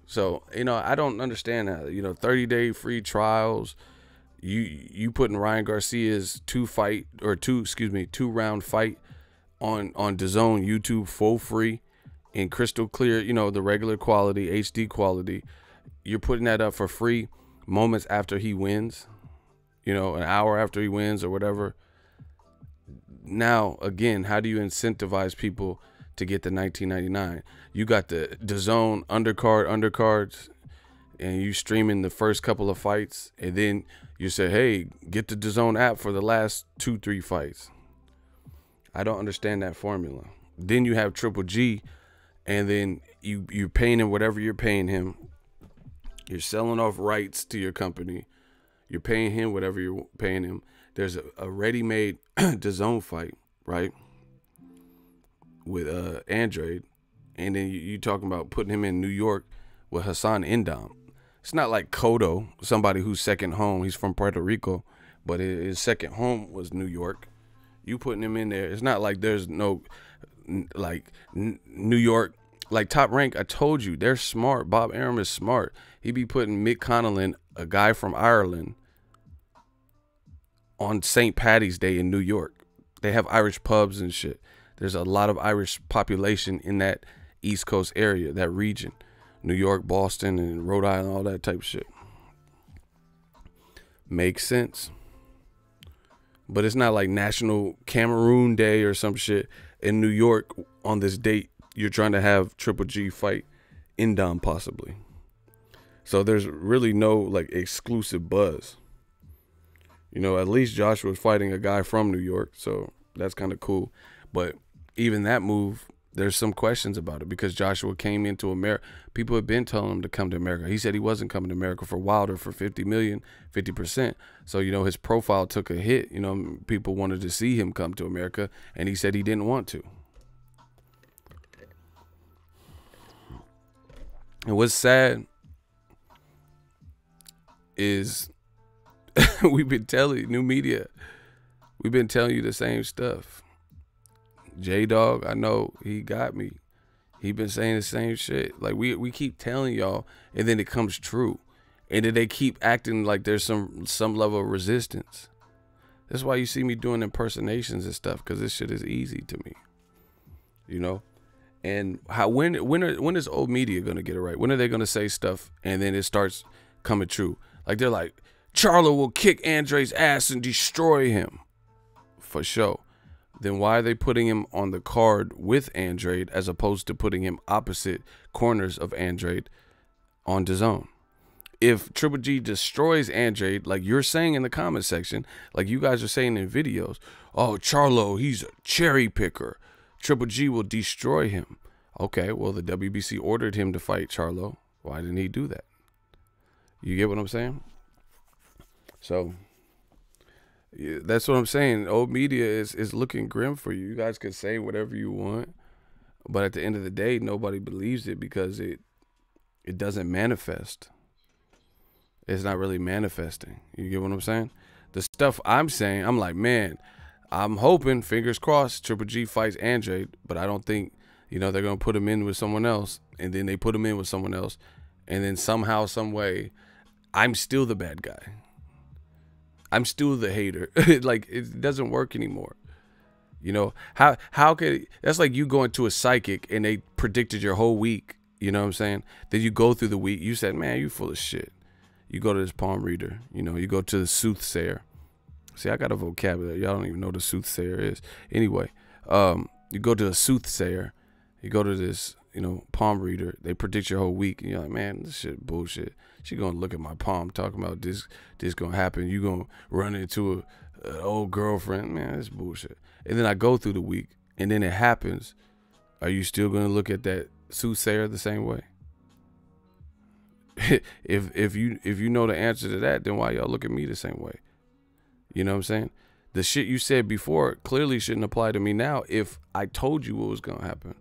A: So, you know, I don't understand that. You know, 30-day free trials. You putting Ryan Garcia's two round fight on DAZN YouTube for free in crystal clear, you know, the regular quality, HD quality. You're putting that up for free moments after he wins, you know, an hour after he wins or whatever. Now, again, how do you incentivize people to get the $19.99? You got the DAZN undercards, and you streaming the first couple of fights, and then you say, hey, get the DAZN app for the last 2-3 fights. I don't understand that formula. Then you have Triple G, and then you're paying him whatever you're paying him. You're selling off rights to your company. You're paying him whatever you're paying him. There's a ready-made DAZN fight, right, with Andrade, and then you talking about putting him in New York with HASSAN Indom. It's not like Cotto, somebody who's second home. He's from Puerto Rico, but his second home was New York. You putting him in there. It's not like there's no, like, New York, like Top Rank. I told you, they're smart. Bob Arum is smart. He be putting Mick Connellan, a guy from Ireland, on St. Patty's Day in New York. They have Irish pubs and shit. There's a lot of Irish population in that East Coast area, that region. New York, Boston, and Rhode Island, all that type of shit. Makes sense. But it's not like National Cameroon Day or some shit in New York on this date. You're trying to have Triple G fight Indom possibly. So there's really no like exclusive buzz. You know, at least Joshua's fighting a guy from New York, so that's kind of cool. But even that move, there's some questions about it because Joshua came into America. People have been telling him to come to America. He said he wasn't coming to America for Wilder for 50 million, 50%. So, you know, his profile took a hit. You know, people wanted to see him come to America, and he said he didn't want to. And what's sad is we've been telling you, new media, we've been telling you the same stuff. J-Dog, I know he got me. He been saying the same shit. Like we keep telling y'all, and then it comes true. And then they keep acting like there's some level of resistance. That's why you see me doing impersonations and stuff, because this shit is easy to me. You know? And when is old media gonna get it right? When are they gonna say stuff and then it starts coming true? Like they're like, Charlo will kick Andre's ass and destroy him. For sure. Then why are they putting him on the card with Andrade as opposed to putting him opposite corners of Andrade on DAZN? If Triple G destroys Andrade, like you're saying in the comment section, like you guys are saying in videos, oh, Charlo, he's a cherry picker. Triple G will destroy him. Okay, well, the WBC ordered him to fight Charlo. Why didn't he do that? You get what I'm saying? So yeah, that's what I'm saying. Old media is looking grim for you. You guys can say whatever you want, but at the end of the day, nobody believes it because it doesn't manifest. It's not really manifesting. You get what I'm saying? The stuff I'm saying, I'm like, man, I'm hoping, fingers crossed, Triple G fights Andrade, but I don't think, you know, they're going to put him in with someone else, and then they put him in with someone else, and then somehow, some way, I'm still the bad guy. I'm still the hater. Like, it doesn't work anymore. You know, how could, that's like you going to a psychic and they predicted your whole week. You know what I'm saying? Then you go through the week. You said, man, you full of shit. You go to this palm reader. You know, you go to the soothsayer. See, I got a vocabulary. Y'all don't even know what a soothsayer is. Anyway, you go to a soothsayer, you go to this, you know, palm reader. They predict your whole week, and you're like, man, this shit bullshit. She gonna look at my palm, talking about this gonna happen. You gonna run into an old girlfriend, man. It's bullshit. And then I go through the week, and then it happens. Are you still gonna look at that soothsayer the same way? if you know the answer to that, then why y'all look at me the same way? You know what I'm saying? The shit you said before clearly shouldn't apply to me now if I told you what was gonna happen.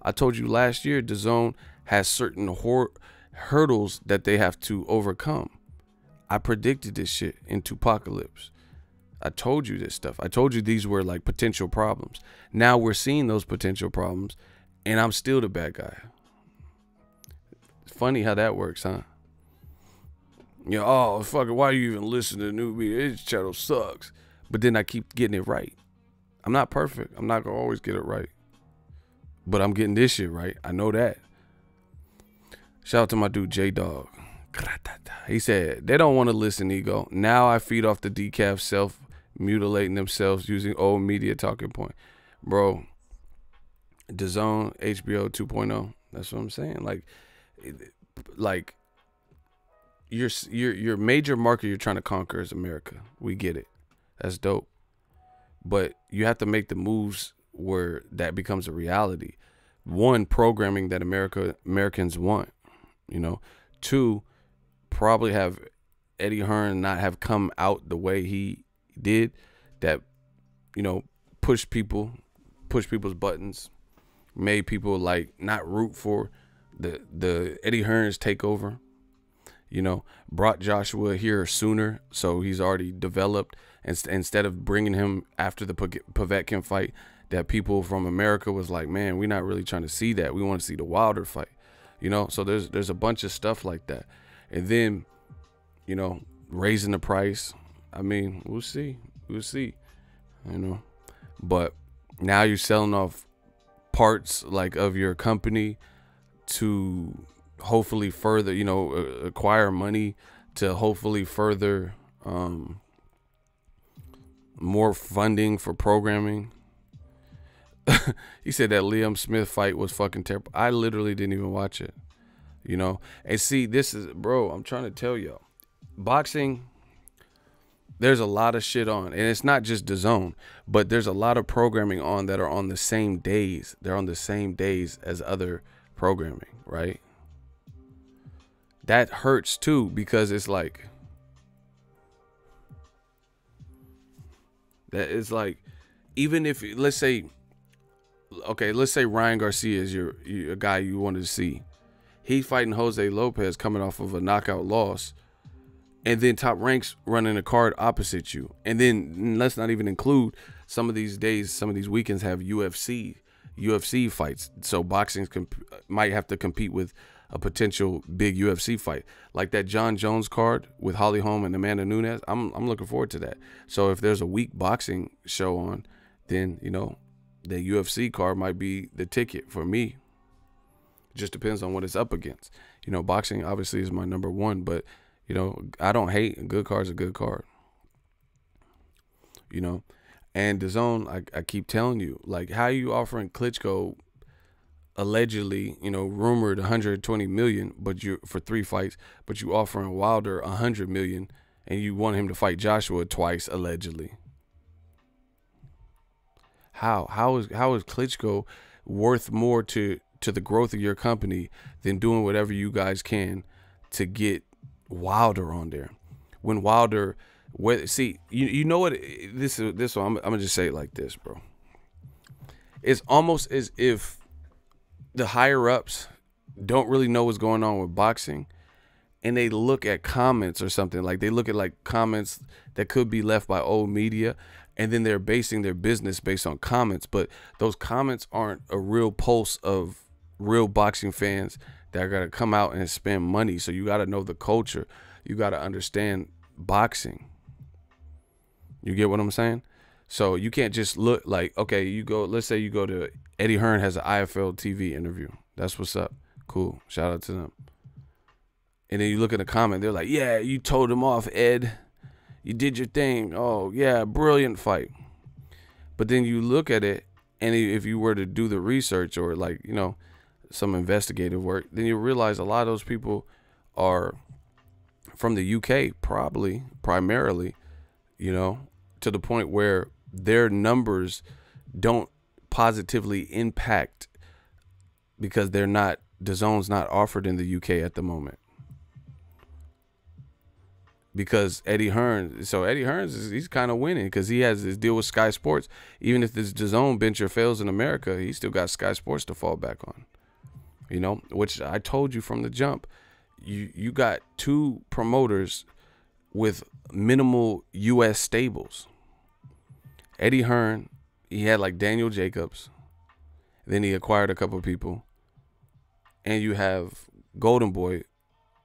A: I told you last year DAZN has certain hurdles that they have to overcome. I predicted this shit into Apocalypse. I told you this stuff. I told you these were like potential problems. Now we're seeing those potential problems, and I'm still the bad guy. Funny how that works, huh? You know, oh, fuck it, why you even listen to the new beat? This channel sucks. But then I keep getting it right. I'm not perfect. I'm not going to always get it right. But I'm getting this shit right. I know that. Shout out to my dude, J-Dog. He said, they don't want to listen, ego. Now I feed off the decaf self-mutilating themselves using old media talking point. Bro, DAZN, HBO 2.0. That's what I'm saying. Like your major market you're trying to conquer is America. We get it. That's dope. But you have to make the moves where that becomes a reality. One, programming that Americans want, you know. Two, probably have Eddie Hearn not have come out the way he did, that, you know, push people's buttons, made people like not root for the Eddie Hearn's takeover, you know, brought Joshua here sooner, so he's already developed, and instead of bringing him after the Povetkin fight, that people from America was like, man, we're not really trying to see that. We want to see the Wilder fight, you know. So there's a bunch of stuff like that. And then, you know, raising the price. I mean, we'll see, you know. But now you're selling off parts like of your company to hopefully further, you know, acquire money to hopefully further more funding for programming. He said that Liam Smith fight was fucking terrible. I literally didn't even watch it, you know. And see, this is, bro, I'm trying to tell y'all, boxing, there's a lot of shit on, and it's not just DAZN, but there's a lot of programming on that are on the same days. They're on the same days as other programming, right? That hurts too, because it's like, that is like, even if, let's say, okay, let's say Ryan Garcia is a guy you wanted to see. He's fighting Jose Lopez coming off of a knockout loss, and then Top Rank's running a card opposite you. And then let's not even include some of these days, some of these weekends have UFC fights. So boxing might have to compete with a potential big UFC fight, like that John Jones card with Holly Holm and Amanda Nunes. I'm looking forward to that. So if there's a weak boxing show on, then, you know, the UFC card might be the ticket for me. It just depends on what it's up against. You know, boxing obviously is my number one, but, you know, I don't hate a good card's a good card. You know, and DAZN, I keep telling you, like, how you offering Klitschko allegedly, you know, rumored 120 million, but you for 3 fights, but you offering Wilder 100 million, and you want him to fight Joshua twice allegedly. How is Klitschko worth more to the growth of your company than doing whatever you guys can to get Wilder on there? When Wilder, see, you know what, this one, I'm gonna just say it like this, bro. It's almost as if the higher ups don't really know what's going on with boxing, and they look at comments or something, like they look at like comments that could be left by old media, and then they're basing their business based on comments, but those comments aren't a real pulse of real boxing fans that are going to come out and spend money. So you got to know the culture. You got to understand boxing. You get what I'm saying? So you can't just look like, okay, you go, let's say you go to Eddie Hearn has an IFL TV interview. That's what's up. Cool. Shout out to them. And then you look at the comment, they're like, yeah, you told him off, Ed. You did your thing. Oh, yeah, brilliant fight. But then you look at it, and if you were to do the research or, like, you know, some investigative work, then you realize a lot of those people are from the UK, probably, primarily, you know, to the point where their numbers don't positively impact because they're not, DAZN's not offered in the UK at the moment. Because Eddie Hearns, he's kind of winning because he has this deal with Sky Sports. Even if this DAZN venture fails in America, he still got Sky Sports to fall back on. You know, which I told you from the jump. You got two promoters with minimal U.S. stables. Eddie Hearn, he had like Daniel Jacobs. Then he acquired a couple of people. And you have Golden Boy,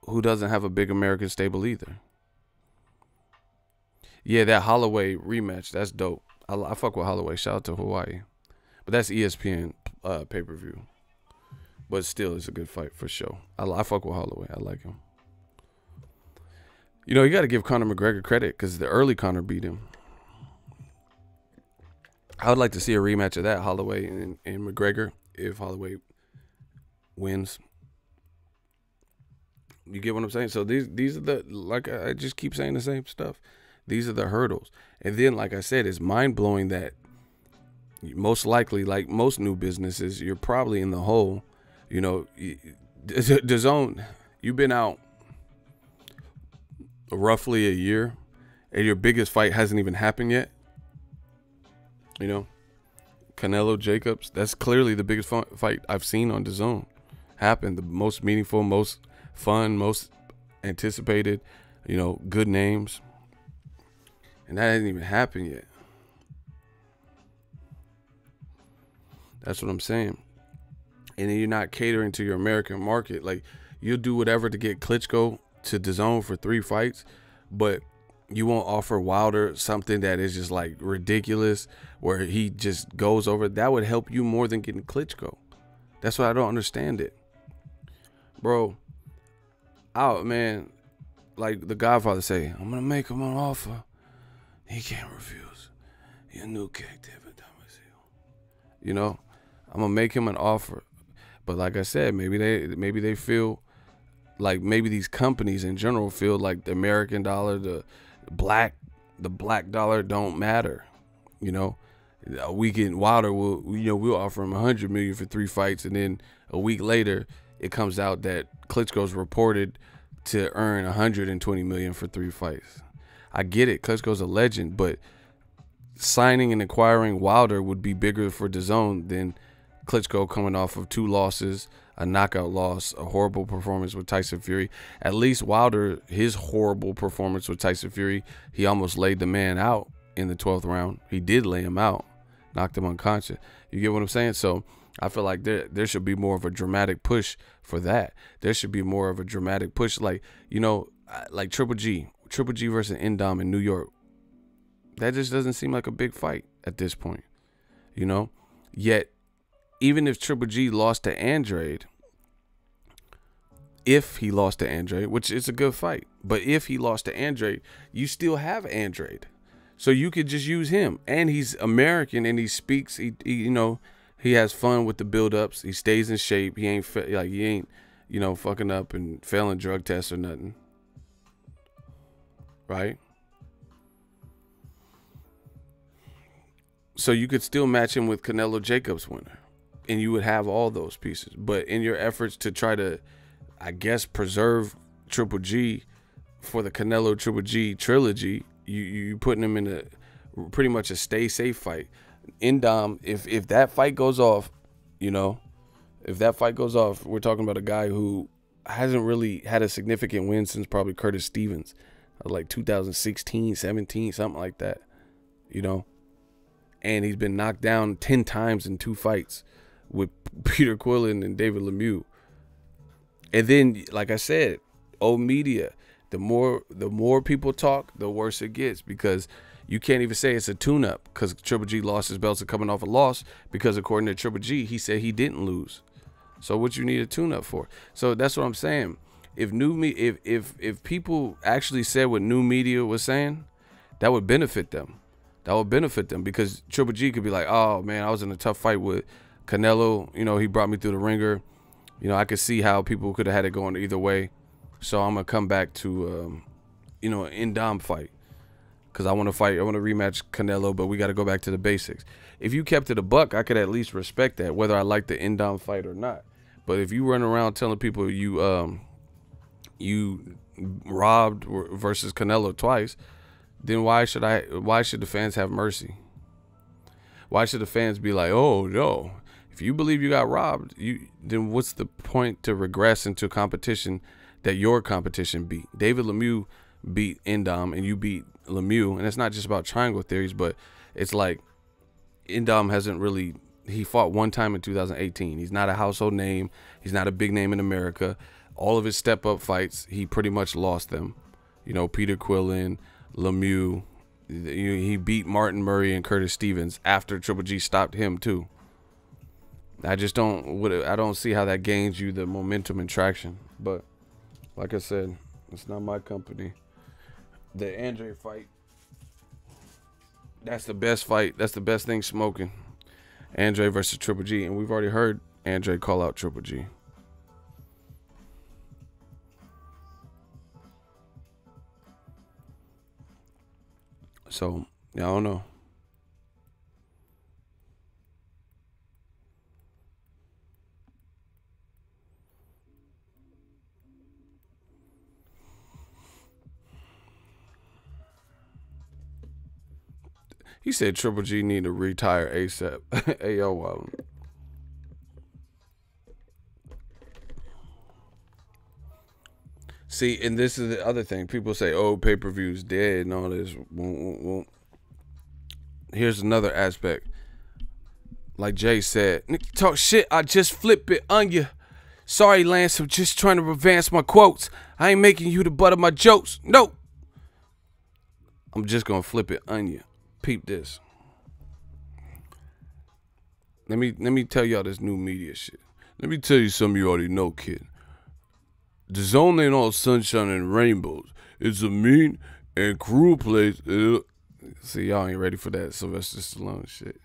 A: who doesn't have a big American stable either. Yeah, that Holloway rematch, that's dope. I fuck with Holloway. Shout out to Hawaii. But that's ESPN pay-per-view. But still, it's a good fight for sure. I fuck with Holloway. I like him. You know, you got to give Conor McGregor credit because the early Conor beat him. I would like to see a rematch of that, Holloway and McGregor, if Holloway wins. You get what I'm saying? So these are the, like I just keep saying the same stuff. These are the hurdles. And then, like I said, it's mind-blowing that most likely, like most new businesses, you're probably in the hole. You know, DAZN, you've been out roughly a year, and your biggest fight hasn't even happened yet. You know, Canelo Jacobs, that's clearly the biggest fight I've seen on DAZN happen. The most meaningful, most fun, most anticipated, you know, good names. And that hasn't even happened yet. That's what I'm saying. And then you're not catering to your American market. Like, you'll do whatever to get Klitschko to DAZN for 3 fights, but you won't offer Wilder something that is just like ridiculous where he just goes over. That would help you more than getting Klitschko. That's why I don't understand it. Bro, man, like the Godfather say, I'm going to make him an offer he can't refuse. Your new character. You know, I'm going to make him an offer. But like I said, maybe they feel like, maybe these companies in general feel like the American dollar, the black dollar don't matter. You know, a week in Wilder we'll offer him $100 million for 3 fights, and then a week later it comes out that Klitschko's reported to earn $120 million for 3 fights. I get it, Klitschko's a legend, but signing and acquiring Wilder would be bigger for DAZN than Klitschko coming off of 2 losses, a knockout loss, a horrible performance with Tyson Fury. At least Wilder, his horrible performance with Tyson Fury, he almost laid the man out in the 12th round. He did lay him out, knocked him unconscious. You get what I'm saying? So I feel like there should be more of a dramatic push for that. There should be more of a dramatic push, like, you know, like Triple G versus Indom in New York. That just doesn't seem like a big fight at this point, you know? Yet, even if Triple G lost to Andrade, which is a good fight, but if he lost to Andrade, you still have Andrade. So you could just use him. And he's American, and he speaks, he you know, he has fun with the build-ups. He stays in shape. He ain't, you know, fucking up and failing drug tests or nothing. Right? So you could still match him with Canelo Jacobs winner, and you would have all those pieces. But in your efforts to try to, I guess, preserve Triple G for the Canelo Triple G trilogy, you putting him in a pretty much a stay safe fight. Indom, if that fight goes off, you know, if that fight goes off, we're talking about a guy who hasn't really had a significant win since probably Curtis Stevens, like 2016, 17, something like that, you know. And he's been knocked down 10 times in 2 fights with Peter Quillen and David Lemieux. And then, like I said, old media, the more people talk, the worse it gets, because you can't even say it's a tune-up because Triple G lost his belts and coming off a loss, because according to Triple G, he said he didn't lose. So what you need a tune-up for? So that's what I'm saying. If if people actually said what new media was saying, that would benefit them. That would benefit them because Triple G could be like, oh man, I was in a tough fight with Canelo. You know, he brought me through the ringer. You know, I could see how people could have had it going either way. So I'm gonna come back to, you know, an in-dom fight because I want to fight. I want to rematch Canelo, but we got to go back to the basics. If you kept it a buck, I could at least respect that, whether I like the in-dom fight or not. But if you run around telling people you robbed versus Canelo twice, then why should the fans have mercy? Why should the fans be like, oh no, if you believe you got robbed, then what's the point to regress into competition that your competition beat? David Lemieux beat Indom and you beat Lemieux, and it's not just about triangle theories, but it's like Indom hasn't really, he fought one time in 2018. He's not a household name. He's not a big name in America. All of his step-up fights, he pretty much lost them. You know, Peter Quillen, Lemieux, he beat Martin Murray and Curtis Stevens after Triple G stopped him too. I don't see how that gains you the momentum and traction. But like I said, it's not my company. The Andre fight, that's the best fight. That's the best thing smoking. Andre versus Triple G, and we've already heard Andre call out Triple G. So, yeah, I don't know. He said Triple G need to retire ASAP. Hey, yo, see, and this is the other thing. People say, oh, pay-per-view's dead and all this. Here's another aspect. Like Jay said, talk shit, I just flip it on you. Sorry, Lance, I'm just trying to advance my quotes. I ain't making you the butt of my jokes. No. I'm just going to flip it on you. Peep this. Let me tell y'all this new media shit. Let me tell you something you already know, kid. The zone ain't all sunshine and rainbows. It's a mean and cruel place. See, y'all ain't ready for that Sylvester Stallone shit.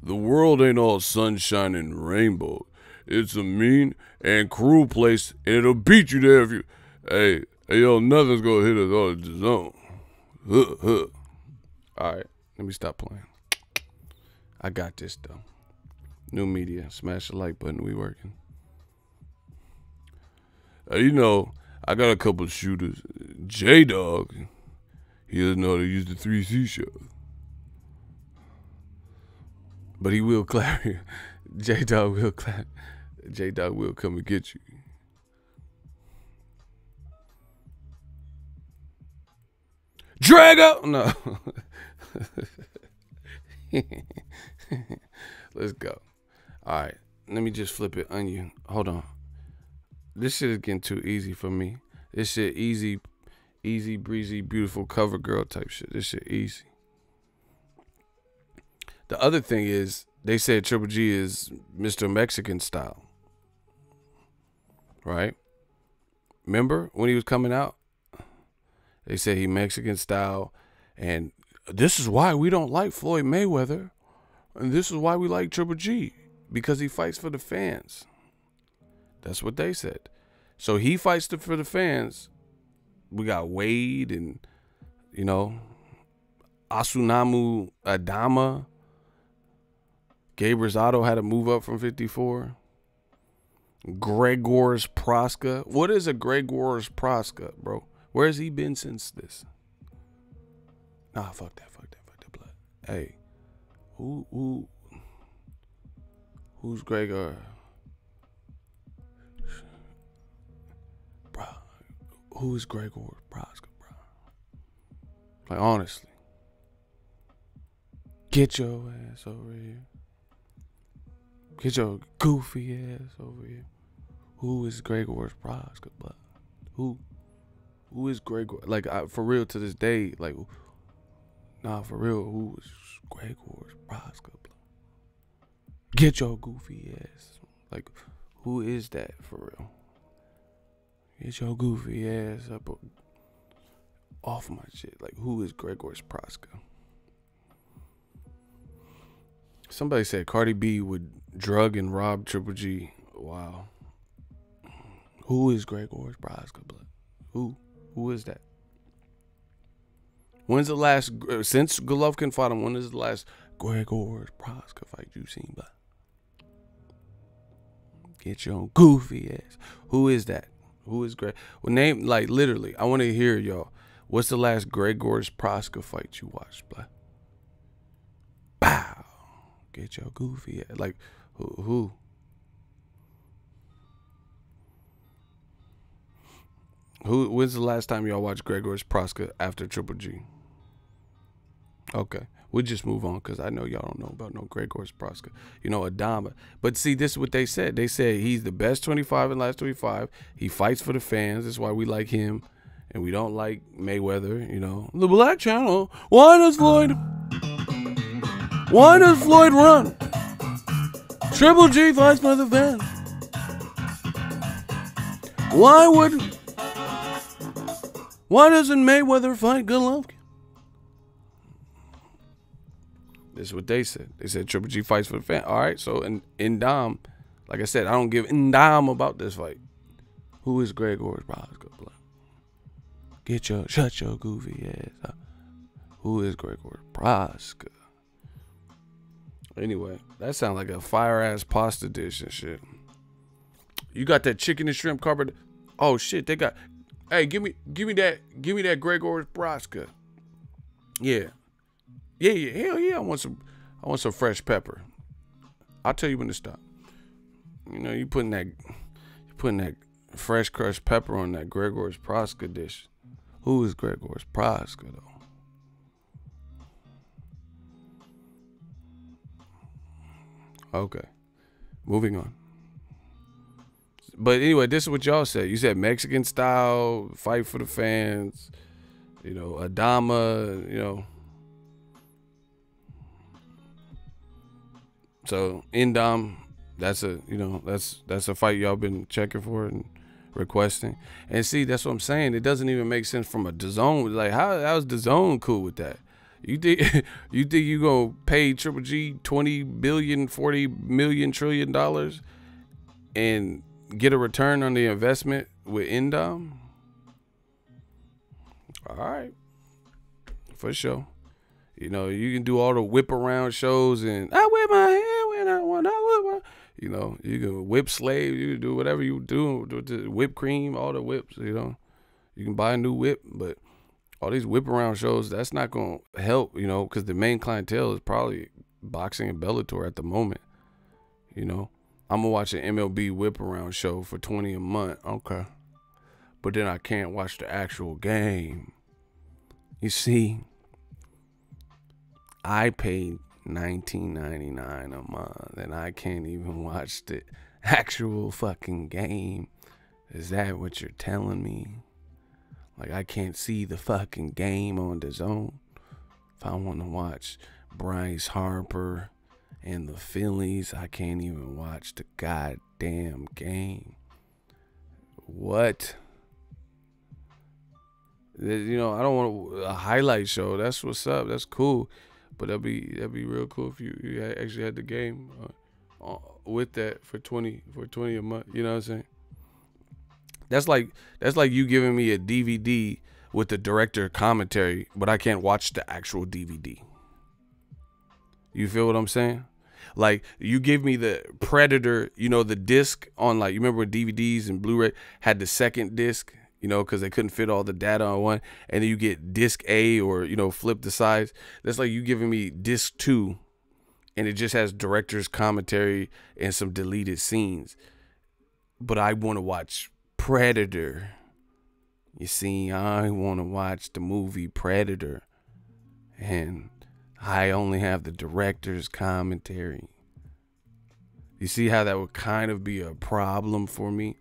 A: The world ain't all sunshine and rainbows. It's a mean and cruel place, and it'll beat you there if you. Hey, yo, nothing's gonna hit us all at the zone. All right, let me stop playing. I got this though. New media, smash the like button. We working. You know, I got a couple of shooters. J-Dog, he doesn't know how to use the 3C shot. But he will clap you. J-Dog will clap. J-Dog will come and get you. Drago! No. Let's go. All right. Let me just flip it on you. Hold on. This shit is getting too easy for me. This shit easy breezy, beautiful cover girl type shit. This shit easy. The other thing is, they said Triple G is Mr. Mexican style. Right? Remember when he was coming out? They said he Mexican style. And this is why we don't like Floyd Mayweather. And this is why we like Triple G. Because he fights for the fans. That's what they said. So he fights for the fans. We got Wade and, you know, Asunamu Adama. Gabe Rosado had to move up from 54. Gregor's Proska. What is a Gregor's Proska, bro? Where has he been since this? Nah, fuck that blood. Hey, who's Gregor? Bro, who is Gregor's Proska, bro? Like, honestly. Get your ass over here. Get your goofy ass over here. Who is Gregor's Proska, bro? Who is Gregor? Like, for real, to this day, like, nah, for real, who is Gregor's Proska, bro? Get your goofy ass. Like, who is that, for real? Get your goofy ass up. off my shit. Like, who is Gregor's Proska? Somebody said Cardi B would drug and rob Triple G. Wow. Who is Gregor's Proska, blood? Who is that? When's the last, since Golovkin fought him, when is the last Gregor's Proska fight you've seen, blood? Get your own goofy ass. Who is that? Who is Greg? Well, name, like, literally, I want to hear y'all. What's the last Gregor's Proska fight you watched, blood? Bow. Get your goofy ass. Like, who? When's the last time y'all watched Gregor's Proska after Triple G? Okay. We'll just move on because I know y'all don't know about no Gregor's Proska. You know, Adama. But see, this is what they said. They said he's the best 25 in the last 25. He fights for the fans. That's why we like him. And we don't like Mayweather, you know. The Black Channel. Why does Floyd run? Triple G fights for the fans. Why doesn't Mayweather fight Golovkin? This is what they said. They said Triple G fights for the fan. All right, so in Dom, like I said, I don't give a dime about this fight. Who is Gregor's Proska? Shut your goofy ass up. Who is Gregor's Proska? Anyway, that sounds like a fire ass pasta dish and shit. You got that chicken and shrimp carpet? Oh shit, they got. Hey, give me that Gregor's Proska. Yeah. Hell yeah, I want some fresh pepper. I'll tell you when to stop. You know, you putting that fresh crushed pepper on that Gregor's Proska dish. Who is Gregor's Proska though? Okay. Moving on. But anyway, this is what y'all said. You said Mexican style, fight for the fans, you know, Adama, you know. So Indom, that's a fight y'all been checking for and requesting. And see, that's what I'm saying. It doesn't even make sense from a DAZN. Like, how's DAZN cool with that? You think you gonna pay Triple G $20 billion, $40 million, $1 trillion and get a return on the investment with Indom? All right, for sure. You know, you can do all the whip around shows and I whip my hair when I want. You know, you can whip slave. You can do whatever you do with the whipped cream, all the whips. You know, you can buy a new whip, but all these whip around shows, that's not gonna help. You know, because the main clientele is probably boxing and Bellator at the moment. You know, I'm gonna watch an MLB whip around show for $20 a month. Okay, but then I can't watch the actual game. You see. I paid $19.99 a month and I can't even watch the actual fucking game. Is that what you're telling me? Like, I can't see the fucking game on DAZN. If I want to watch Bryce Harper and the Phillies, I can't even watch the goddamn game. What? You know, I don't want a highlight show. That's what's up. That's cool. But that'd be real cool if you actually had the game with that for 20 a month. You know what I'm saying? That's like you giving me a DVD with the director commentary, but I can't watch the actual DVD. You feel what I'm saying? Like, you give me the Predator, you know, the disc on, like, you remember when DVDs and Blu-ray had the second disc? You know, because they couldn't fit all the data on one. And then you get disc A or, you know, flip the sides. That's like you giving me disc 2 and it just has director's commentary and some deleted scenes. But I want to watch Predator. You see, I want to watch the movie Predator. And I only have the director's commentary. You see how that would kind of be a problem for me?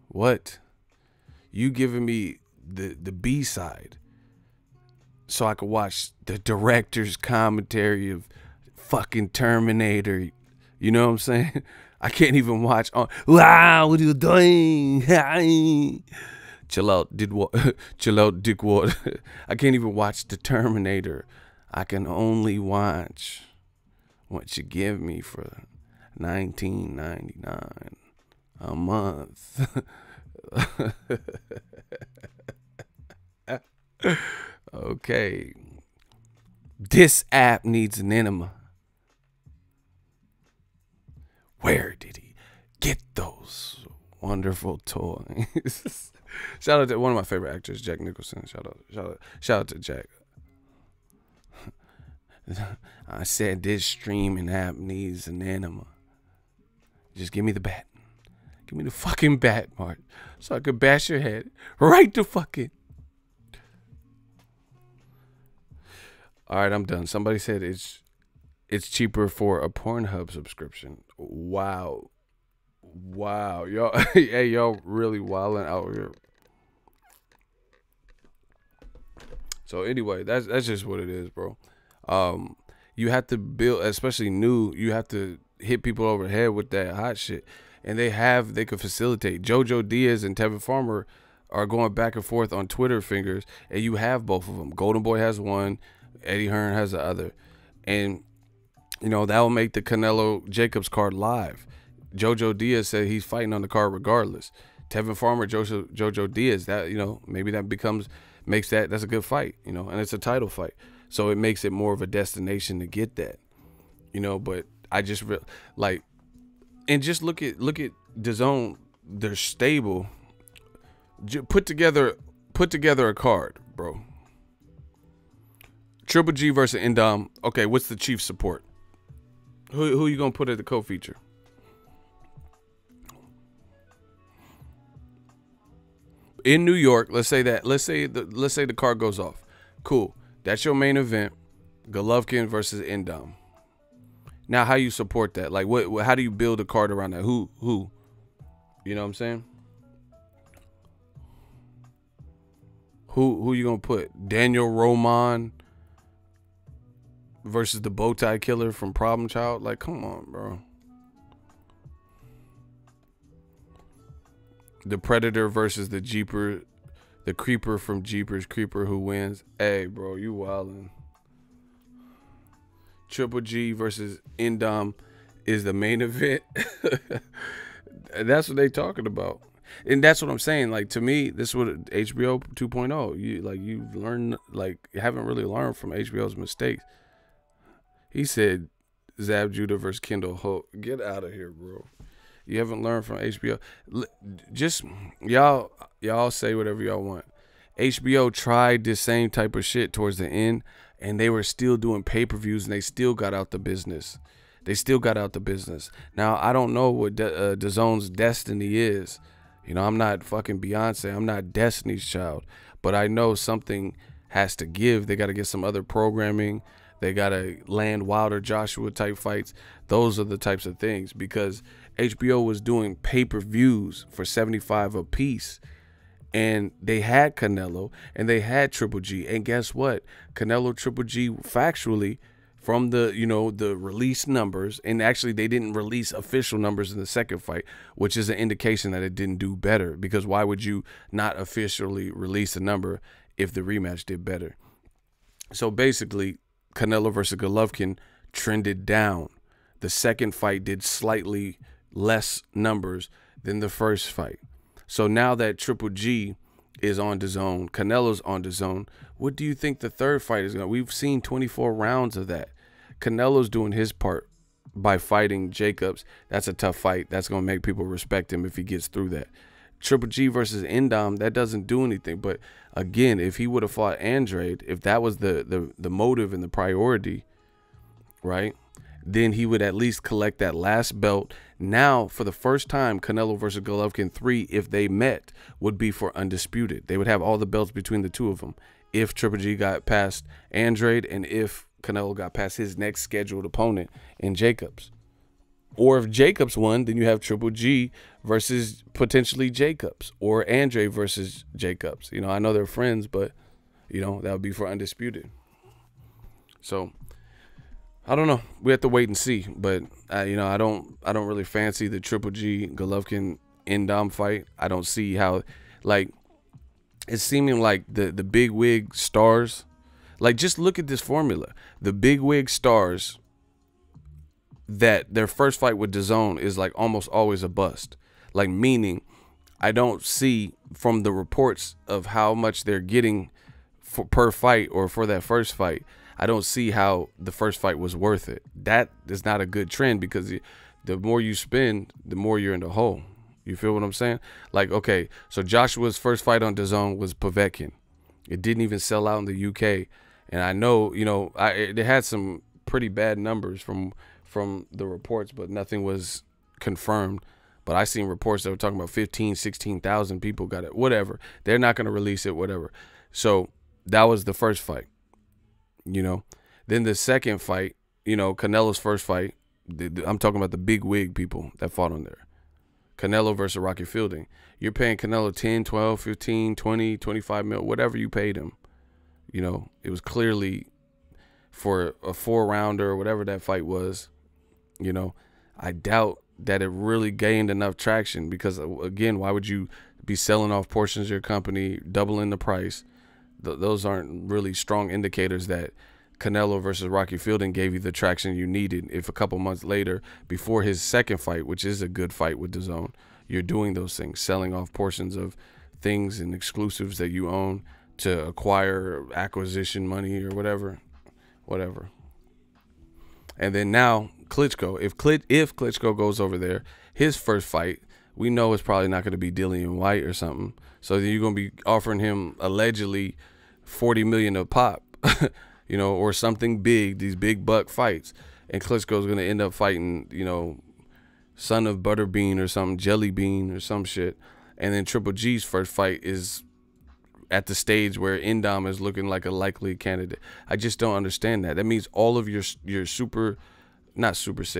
A: What? You giving me the B-side so I could watch the director's commentary of fucking Terminator. You know what I'm saying? I can't even watch on. Wow, what are you doing? Chill out, chill out, dickwad. I can't even watch The Terminator. I can only watch what you give me for $19.99 a month. Okay. This app needs an enema. Where did he get those wonderful toys? Shout out to one of my favorite actors, Jack Nicholson. Shout out to Jack. I said this streaming app needs an enema. Just give me the bat. Give me the fucking bat, Mark, so I could bash your head right the fucking. All right, I'm done. Somebody said it's cheaper for a Pornhub subscription. Wow, y'all. Hey, y'all really wilding out here. So anyway, that's just what it is, bro. You have to build, especially new. You have to hit people over the head with that hot shit, and they could facilitate. JoJo Diaz and Tevin Farmer are going back and forth on Twitter fingers, and you have both of them. Golden Boy has one, Eddie Hearn has the other, and you know that will make the Canelo Jacobs card live. JoJo Diaz said he's fighting on the card regardless. Tevin Farmer, JoJo Diaz, that, you know, maybe that that's a good fight, you know, and it's a title fight, so it makes it more of a destination to get that, you know. But I just like, and just look at DAZN. They're stable. Put together a card, bro. Triple G versus Indom. Okay, what's the chief support? Who you gonna put at the co-feature? In New York, let's say the card goes off. Cool. That's your main event. Golovkin versus Indom. Now, how you support that? Like, how do you build a card around that? Who? You know what I'm saying? Who you gonna put? Daniel Roman versus the Bowtie Killer from Problem Child? Like, come on, bro. The Predator versus the Creeper from Jeepers Creeper, who wins? Hey, bro, you wildin'. Triple G versus Indom is the main event. That's what they talking about. And that's what I'm saying. Like, to me, this is what HBO 2.0. You've learned, like, you haven't really learned from HBO's mistakes. He said Zab Judah versus Kendall Holt. Get out of here, bro. You haven't learned from HBO. Just y'all say whatever y'all want. HBO tried this same type of shit towards the end, and they were still doing pay-per-views, and they still got out the business. Now, I don't know what DAZN's destiny is. You know, I'm not fucking Beyonce. I'm not Destiny's Child. But I know something has to give. They got to get some other programming. They got to land Wilder Joshua type fights. Those are the types of things, because HBO was doing pay-per-views for $75 a piece. And they had Canelo and they had Triple G. And guess what? Canelo, Triple G, factually, from the, you know, the release numbers, and actually they didn't release official numbers in the second fight, which is an indication that it didn't do better, because why would you not officially release a number if the rematch did better? So basically, Canelo versus Golovkin trended down. The second fight did slightly less numbers than the first fight. So now that Triple G is on DAZN, Canelo's on DAZN, what do you think the third fight is going to? We've seen 24 rounds of that. Canelo's doing his part by fighting Jacobs. That's a tough fight. That's going to make people respect him if he gets through that. Triple G versus Indom, that doesn't do anything. But again, if he would have fought Andrade, if that was the motive and the priority, right, then he would at least collect that last belt. Now, for the first time, Canelo versus Golovkin 3, if they met, would be for undisputed. They would have all the belts between the two of them. If Triple G got past Andrade, and if Canelo got past his next scheduled opponent in Jacobs. Or if Jacobs won, then you have Triple G versus potentially Jacobs, or Andrade versus Jacobs. You know, I know they're friends, but, you know, that would be for undisputed. So I don't know. We have to wait and see. But you know, I don't really fancy the Triple G Golovkin Indom fight. I don't see how, like, it's seeming like the big wig stars. Like, just look at this formula. The big wig stars, that their first fight with DAZN is like almost always a bust. Like, meaning, I don't see from the reports of how much they're getting per fight or for that first fight, I don't see how the first fight was worth it. That is not a good trend, because the more you spend, the more you're in the hole. You feel what I'm saying? Like, okay, so Joshua's first fight on DAZN was Povetkin. It didn't even sell out in the UK. And I know, you know, it had some pretty bad numbers from the reports, but nothing was confirmed. But I seen reports that were talking about 15, 16,000 people got it. Whatever. They're not going to release it, whatever. So that was the first fight, you know. Then the second fight, you know, Canelo's first fight, I'm talking about the big wig people that fought on there. Canelo versus Rocky Fielding. You're paying Canelo 10, 12, 15, 20, 25 mil, whatever you paid him. You know, it was clearly for a 4-rounder or whatever that fight was. You know, I doubt that it really gained enough traction, because, again, why would you be selling off portions of your company, doubling the price? Those aren't really strong indicators that Canelo versus Rocky Fielding gave you the traction you needed. If a couple months later, before his second fight, which is a good fight with DAZN, you're doing those things, selling off portions of things and exclusives that you own to acquire acquisition money or whatever. And then now Klitschko, if Klitschko goes over there, his first fight, we know it's probably not going to be Dillian White or something. So then you're going to be offering him allegedly 40 million a pop, you know, or something big, these big buck fights. And Klitschko's going to end up fighting, you know, son of Butterbean or something, Jelly Bean or some shit. And then Triple G's first fight is at the stage where Indom is looking like a likely candidate. I just don't understand that. That means all of your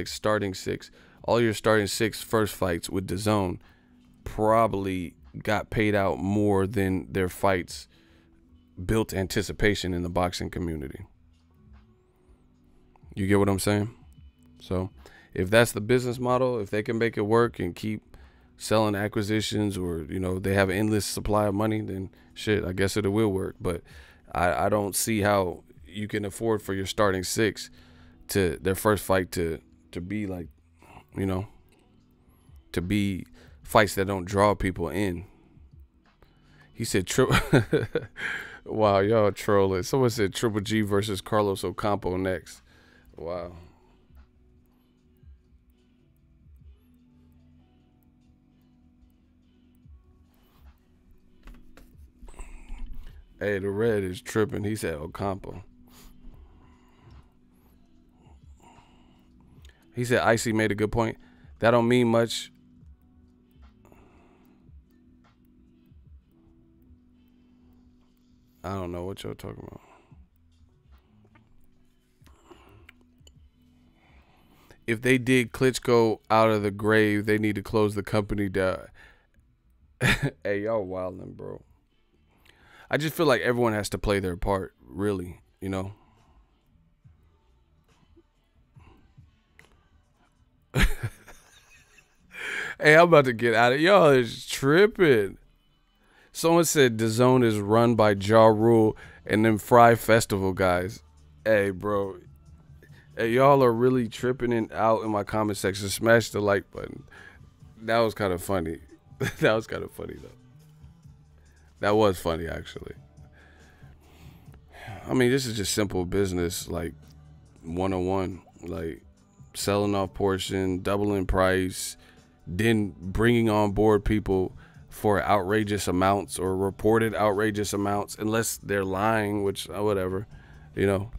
A: starting six, all your starting six first fights with DAZN probably got paid out more than their fights built anticipation in the boxing community. You get what I'm saying? So if that's the business model, if they can make it work and keep selling acquisitions, or, you know, they have an endless supply of money, then shit, I guess it will work. But I don't see how you can afford for your starting six to their first fight to be like, you know, to be fights that don't draw people in. He said, wow, y'all trolling. Someone said Triple G versus Carlos Ocampo next. Wow. Hey, the red is tripping. He said Ocampo. He said Icy made a good point. That don't mean much. I don't know what y'all talking about. If they dig Klitschko out of the grave, they need to close the company down. Hey, y'all wildin', bro. I just feel like everyone has to play their part, really, you know? Hey, I'm about to get out of it. Y'all is tripping. Someone said DAZN is run by Ja Rule and them Fry Festival guys. Hey, bro. Hey, y'all are really tripping and out in my comment section. Smash the like button. That was kind of funny. That was kind of funny, though. That was funny, actually. I mean, this is just simple business, like 101. Like selling off portion, doubling price, then bringing on board people for outrageous amounts or reported outrageous amounts, unless they're lying, which whatever, you know,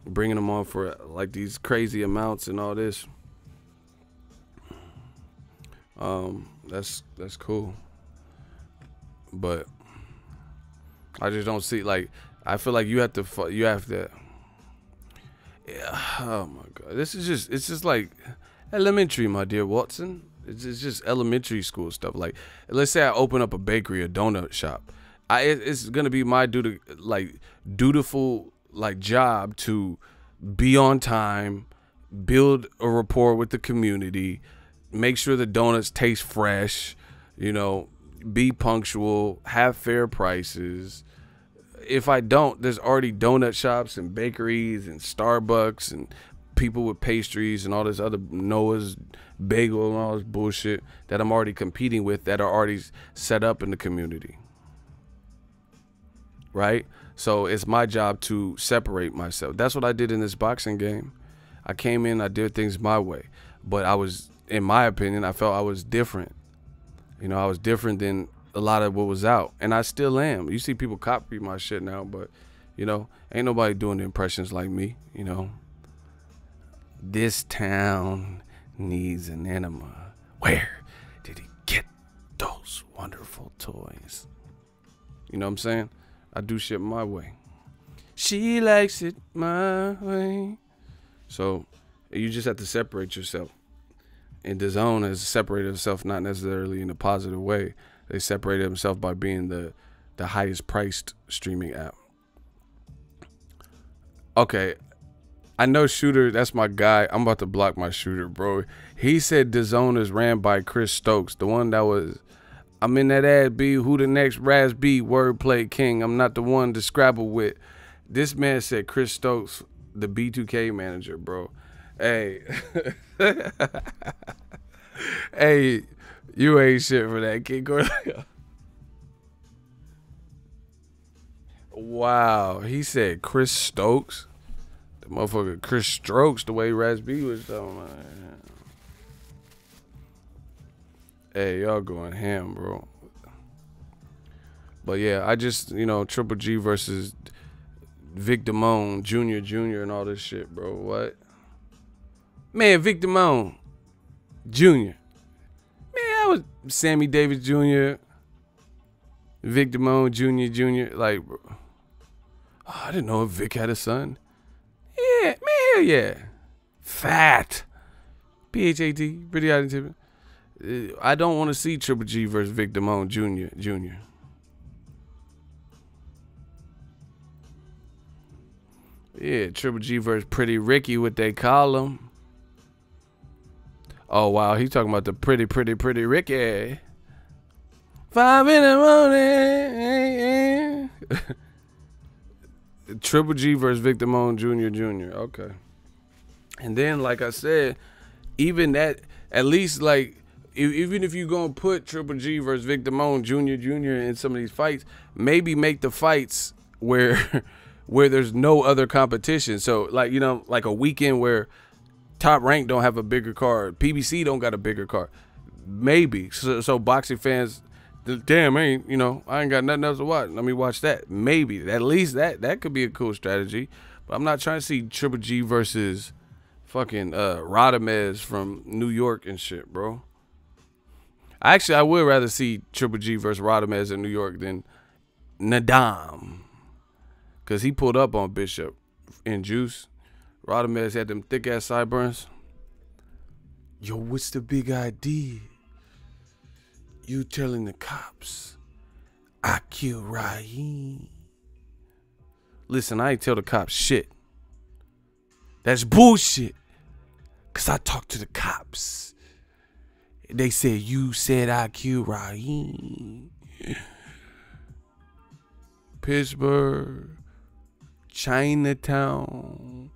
A: bringing them on for like these crazy amounts and all this. That's cool, but I just don't see, like, I feel like you have to, yeah, oh my God, it's just like elementary, my dear Watson. It's just elementary school stuff. Like, let's say I open up a bakery, a donut shop. It's gonna be my dutiful like job to be on time, build a rapport with the community, make sure the donuts taste fresh, you know, be punctual, have fair prices. If I don't, there's already donut shops and bakeries and Starbucks and people with pastries and all this other Noah's bagel and all this bullshit that I'm already competing with that are already set up in the community. Right? So it's my job to separate myself. That's what I did in this boxing game. I came in, I did things my way. But I was, in my opinion, I felt I was different. You know, I was different than a lot of what was out. And I still am. You see people copy my shit now, but, you know, ain't nobody doing the impressions like me, you know. This town needs an enema. Where did he get those wonderful toys? You know what I'm saying? I do shit my way. She likes it my way. So you just have to separate yourself. And DAZN has separated itself not necessarily in a positive way. They separated themselves by being the highest priced streaming app. Okay. I know Shooter, that's my guy. I'm about to block my Shooter, bro. He said DAZN is ran by Chris Stokes, the one that was, I'm in that ass B, who the next Raz B, wordplay king. I'm not the one to scrabble with. This man said Chris Stokes, the B2K manager, bro. Hey. Hey, you ain't shit for that, King Corleone. Wow. He said Chris Stokes. The motherfucker Chris Strokes, the way Raz B was talking about. Hey, y'all going ham, bro. But yeah, I just, you know, Triple G versus Vic Damone, Jr. and all this shit, bro. What? Man, Vic Damone, Jr. Man, I was Sammy Davis Jr., Vic Damone, Jr. Like, bro. Oh, I didn't know if Vic had a son. Yeah, man, hell yeah. Fat. PHAT, pretty out of I don't want to see Triple G versus Vic Damone Jr. Yeah, Triple G versus Pretty Ricky, what they call him. Oh, wow, he talking about the pretty Ricky. 5 in the morning. Triple G versus Vic Damone Jr. Okay. And then, like I said, even that, at least, like, even if you're going to put Triple G versus Vic Damone Jr. in some of these fights, maybe make the fights where there's no other competition. So, like, you know, like a weekend where Top Rank don't have a bigger card. PBC don't got a bigger card. Maybe. So boxing fans, damn, you know, I ain't got nothing else to watch. Let me watch that. Maybe. At least that could be a cool strategy. But I'm not trying to see Triple G versus fucking Radamez from New York and shit, bro. Actually, I would rather see Triple G versus Radamez in New York than Nadam. Because he pulled up on Bishop in Juice. Radamez had them thick-ass sideburns. Yo, what's the big idea? You telling the cops I killed Raheem. Listen, I ain't tell the cops shit. That's bullshit. Because I talked to the cops. They said, you said I killed Raheem. Pittsburgh, Chinatown,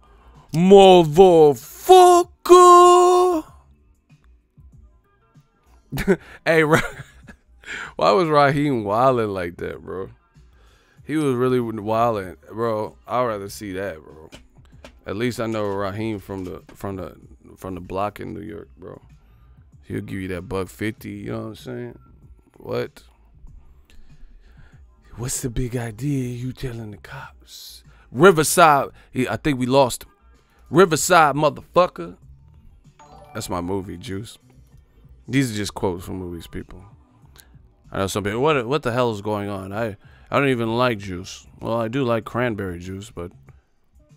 A: motherfucker. Hey, why was Raheem wilding like that, bro? He was really wilding, bro. I'd rather see that, bro. At least I know Raheem from the block in New York, bro. He'll give you that $150. You know what I'm saying? What? What's the big idea? You telling the cops? Riverside. I think we lost him. Riverside, motherfucker. That's my movie, Juice. These are just quotes from movies, people. I know some people, what the hell is going on? I don't even like juice. Well, I do like cranberry juice, but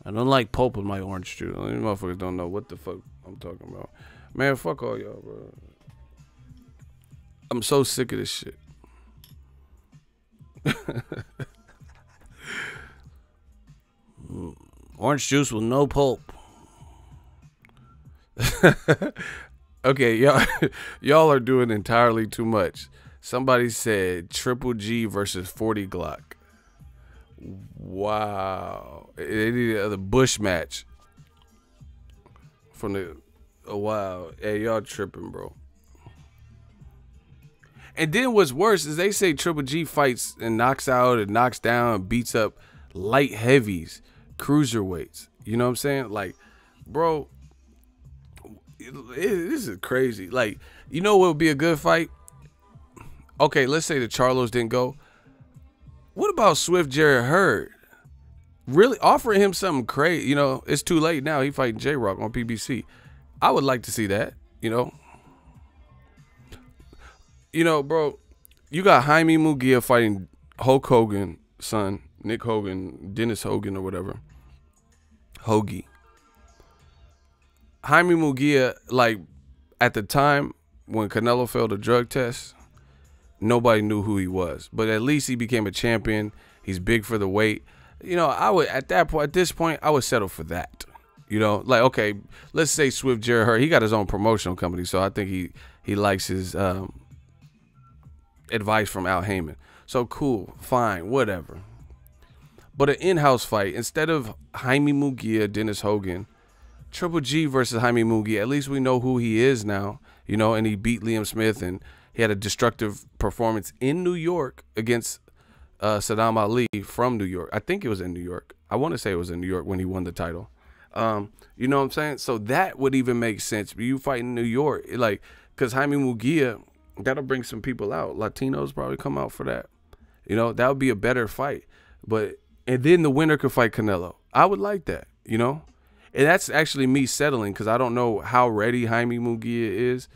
A: I don't like pulp in my orange juice. These motherfuckers don't know what the fuck I'm talking about. Man, fuck all y'all, bro. I'm so sick of this shit. Orange juice with no pulp. Okay, y'all, y'all are doing entirely too much. Somebody said Triple G versus 40 Glock. Wow, they need the Bush match from the. Oh, wow, hey, y'all tripping, bro. And then what's worse is they say Triple G fights and knocks out and knocks down and beats up light heavies, cruiserweights. You know what I'm saying? Like, bro, this is crazy. Like, you know what would be a good fight? Okay, let's say the Charlos didn't go. What about Swift Jared Hurd? Really offering him something crazy. You know, it's too late now. He fighting J-Rock on PBC. I would like to see that, you know. You know, bro, you got Jaime Munguia fighting Hulk Hogan's son, Nick Hogan, Dennis Hogan or whatever. Hoagie. Jaime Munguia, like, at the time when Canelo failed a drug test, nobody knew who he was. But at least he became a champion. He's big for the weight. You know, I would, at this point, I would settle for that. You know, like, okay, let's say Swift Jared Hurd. He got his own promotional company, so I think he likes his advice from Al Heyman. So cool, fine, whatever. But an in-house fight, instead of Jaime Munguia, Dennis Hogan, Triple G versus Jaime Munguia, at least we know who he is now, you know, and he beat Liam Smith, and he had a destructive performance in New York against Saddam Ali from New York. I think it was in New York. I want to say it was in New York when he won the title. You know what I'm saying? So that would even make sense. You fight in New York, like, because Jaime Munguia, that'll bring some people out. Latinos probably come out for that. You know, that would be a better fight. But, and then the winner could fight Canelo. I would like that, you know? And that's actually me settling because I don't know how ready Jaime Munguia is.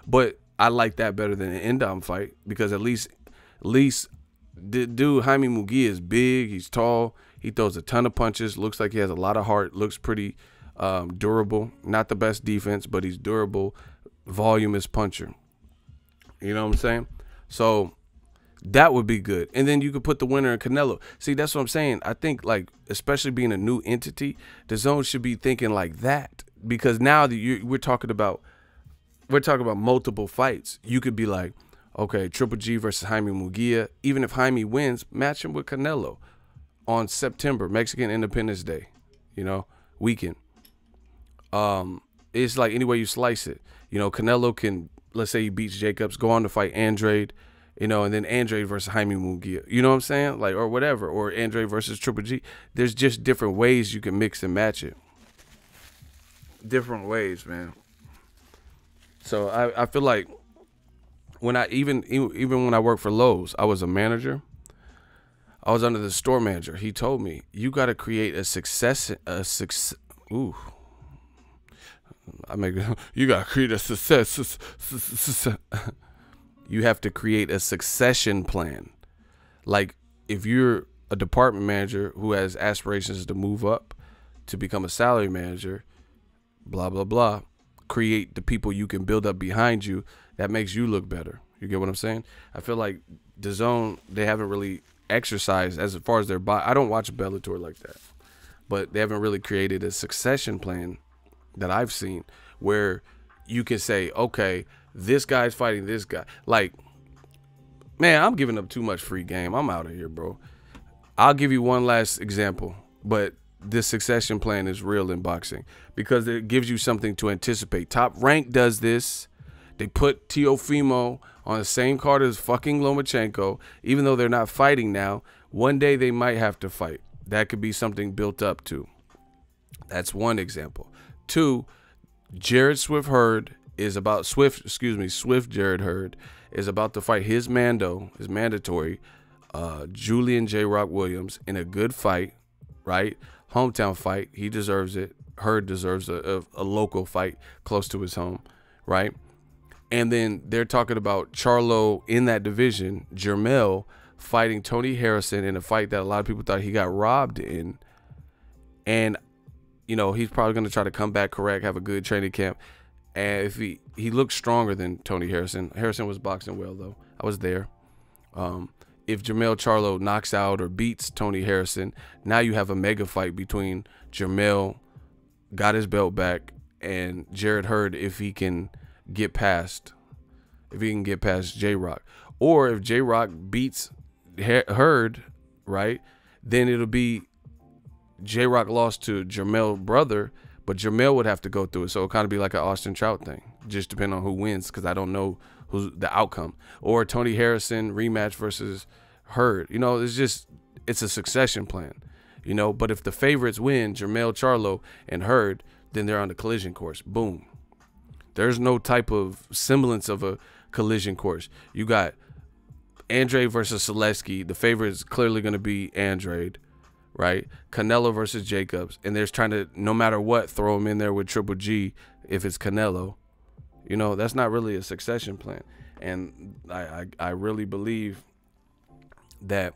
A: But I like that better than an Endom fight because at least the dude Jaime Munguia is big. He's tall. He throws a ton of punches. Looks like he has a lot of heart. Looks pretty durable. Not the best defense, but he's durable. Voluminous puncher. You know what I'm saying? So that would be good. And then you could put the winner in Canelo. See, that's what I'm saying. I think, like, especially being a new entity, the zone should be thinking like that. Because now that we're talking about multiple fights. You could be like, okay, Triple G versus Jaime Munguia. Even if Jaime wins, match him with Canelo on September, Mexican Independence Day, you know, weekend. It's like any way you slice it. You know, Canelo can, let's say he beats Jacobs, go on to fight Andrade, you know, and then Andrade versus Jaime Munguia. You know what I'm saying? Like, or whatever. Or Andrade versus Triple G. There's just different ways you can mix and match it. Different ways, man. So I feel like when I even when I worked for Lowe's, I was a manager. I was under the store manager. He told me, you got to create you got to create a success. You have to create a succession plan. Like, if you're a department manager who has aspirations to move up to become a salary manager, blah, blah, blah, create the people you can build up behind you. That makes you look better. You get what I'm saying? I feel like DAZN, they haven't really exercised as far as their body. I don't watch Bellator like that, but they haven't really created a succession plan that I've seen where you can say, okay, this guy's fighting this guy. Like, man, I'm giving up too much free game. I'm out of here, bro. I'll give you one last example, but this succession plan is real in boxing because it gives you something to anticipate. Top Rank does this. They put Teofimo on the same card as fucking Lomachenko, even though they're not fighting now. One day they might have to fight. That could be something built up to. That's one example. Two, Swift Jared Hurd is about to fight his mandatory, Julian J. Rock Williams in a good fight, right? Hometown fight. He deserves it. Hurd deserves a local fight close to his home, right? And then they're talking about Charlo in that division, Jermell fighting Tony Harrison in a fight that a lot of people thought he got robbed in. And, you know, he's probably going to try to come back correct, have a good training camp. And if he looks stronger than Tony Harrison. Harrison was boxing well, though. I was there. If Jermell Charlo knocks out or beats Tony Harrison, now you have a mega fight between Jermell, got his belt back, and Jarrett Hurd if he can get past J-Rock. Or if J-Rock beats Hurd, right, then it'll be J-Rock lost to Jermell brother, but Jermell would have to go through it. So it'll kind of be like an Austin Trout thing, just depending on who wins, because I don't know who's the outcome. Or Tony Harrison rematch versus Hurd. You know, it's a succession plan, you know. But if the favorites win, Jermell, Charlo, and Hurd, then they're on the collision course. Boom. There's no type of semblance of a collision course. You got Andrade versus Selesky. The favorite is clearly going to be Andrade, right? Canelo versus Jacobs. And there's trying to, no matter what, throw him in there with Triple G if it's Canelo. You know, that's not really a succession plan. And I really believe that,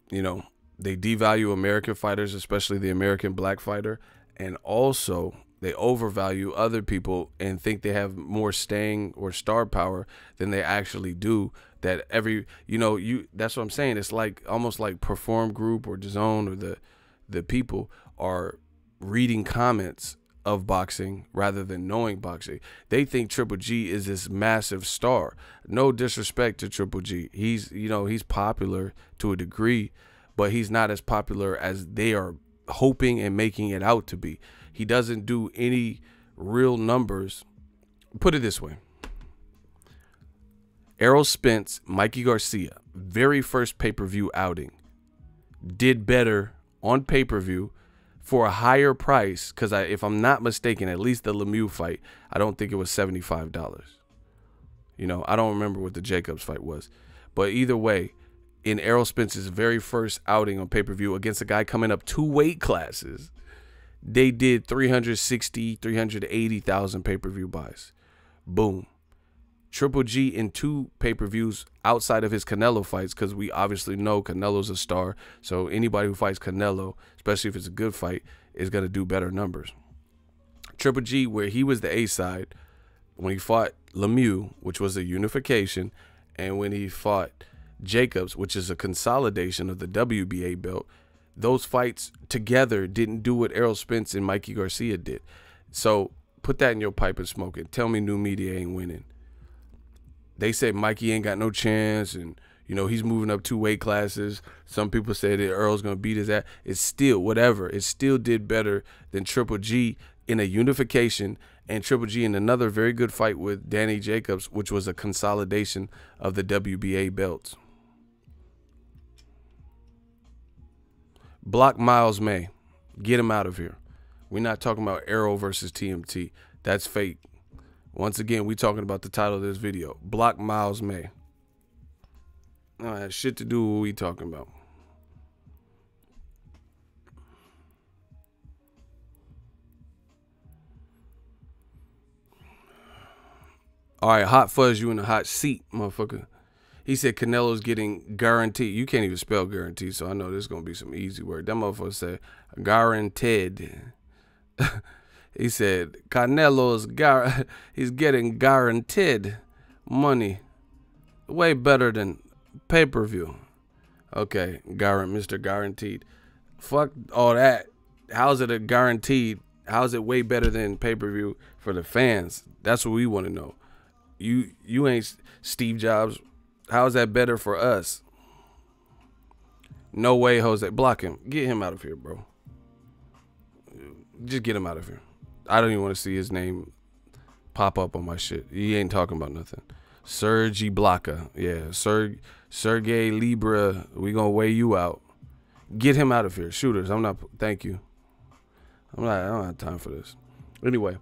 A: you know, they devalue American fighters, especially the American black fighter. And also they overvalue other people and think they have more staying or star power than they actually do. That that's what I'm saying. It's like almost like Perform Group or DAZN or the people are reading comments of boxing rather than knowing boxing. They think Triple G is this massive star. No disrespect to Triple G. He's popular to a degree, but he's not as popular as they are hoping and making it out to be. He doesn't do any real numbers. Put it this way. Errol Spence, Mikey Garcia, very first pay-per-view outing, did better on pay-per-view for a higher price, because if I'm not mistaken, at least the Lemieux fight, I don't think it was $75. You know, I don't remember what the Jacobs fight was. But either way, in Errol Spence's very first outing on pay-per-view against a guy coming up 2 weight classes, they did 360, 380,000 pay-per-view buys. Boom. Triple G in 2 pay-per-views outside of his Canelo fights, because we obviously know Canelo's a star. So anybody who fights Canelo, especially if it's a good fight, is going to do better numbers. Triple G, where he was the A side, when he fought Lemieux, which was a unification, and when he fought Jacobs, which is a consolidation of the WBA belt, those fights together didn't do what Errol Spence and Mikey Garcia did. So put that in your pipe and smoke it. Tell me new media ain't winning. They say Mikey ain't got no chance, and, you know, he's moving up 2 weight classes. Some people say that Earl's going to beat his ass. It's still, whatever. It still did better than Triple G in a unification, and Triple G in another very good fight with Danny Jacobs, which was a consolidation of the WBA belts. Block Miles May. Get him out of here. We're not talking about Arrow versus TMT. That's fake. Once again, we talking about the title of this video. Block Miles May. No, that has shit to do with what we talking about. All right, Hot Fuzz, you in the hot seat, motherfucker. He said Canelo's getting guaranteed. You can't even spell guarantee, so I know this is going to be some easy word. That motherfucker said guaranteed. He said Canelo's he's getting guaranteed money, way better than pay-per-view. Okay, Mr. Guaranteed. Fuck all that. How's it a guaranteed? How's it way better than pay-per-view for the fans? That's what we want to know. You ain't Steve Jobs. How's that better for us? No way, Jose. Block him. Get him out of here, bro. Just get him out of here. I don't even want to see his name pop up on my shit. He ain't talking about nothing. Sergey Blaka. Yeah, Sergey Libra. We gonna weigh you out. Get him out of here. Shooters. I'm not. Thank you. I don't have time for this. Anyway,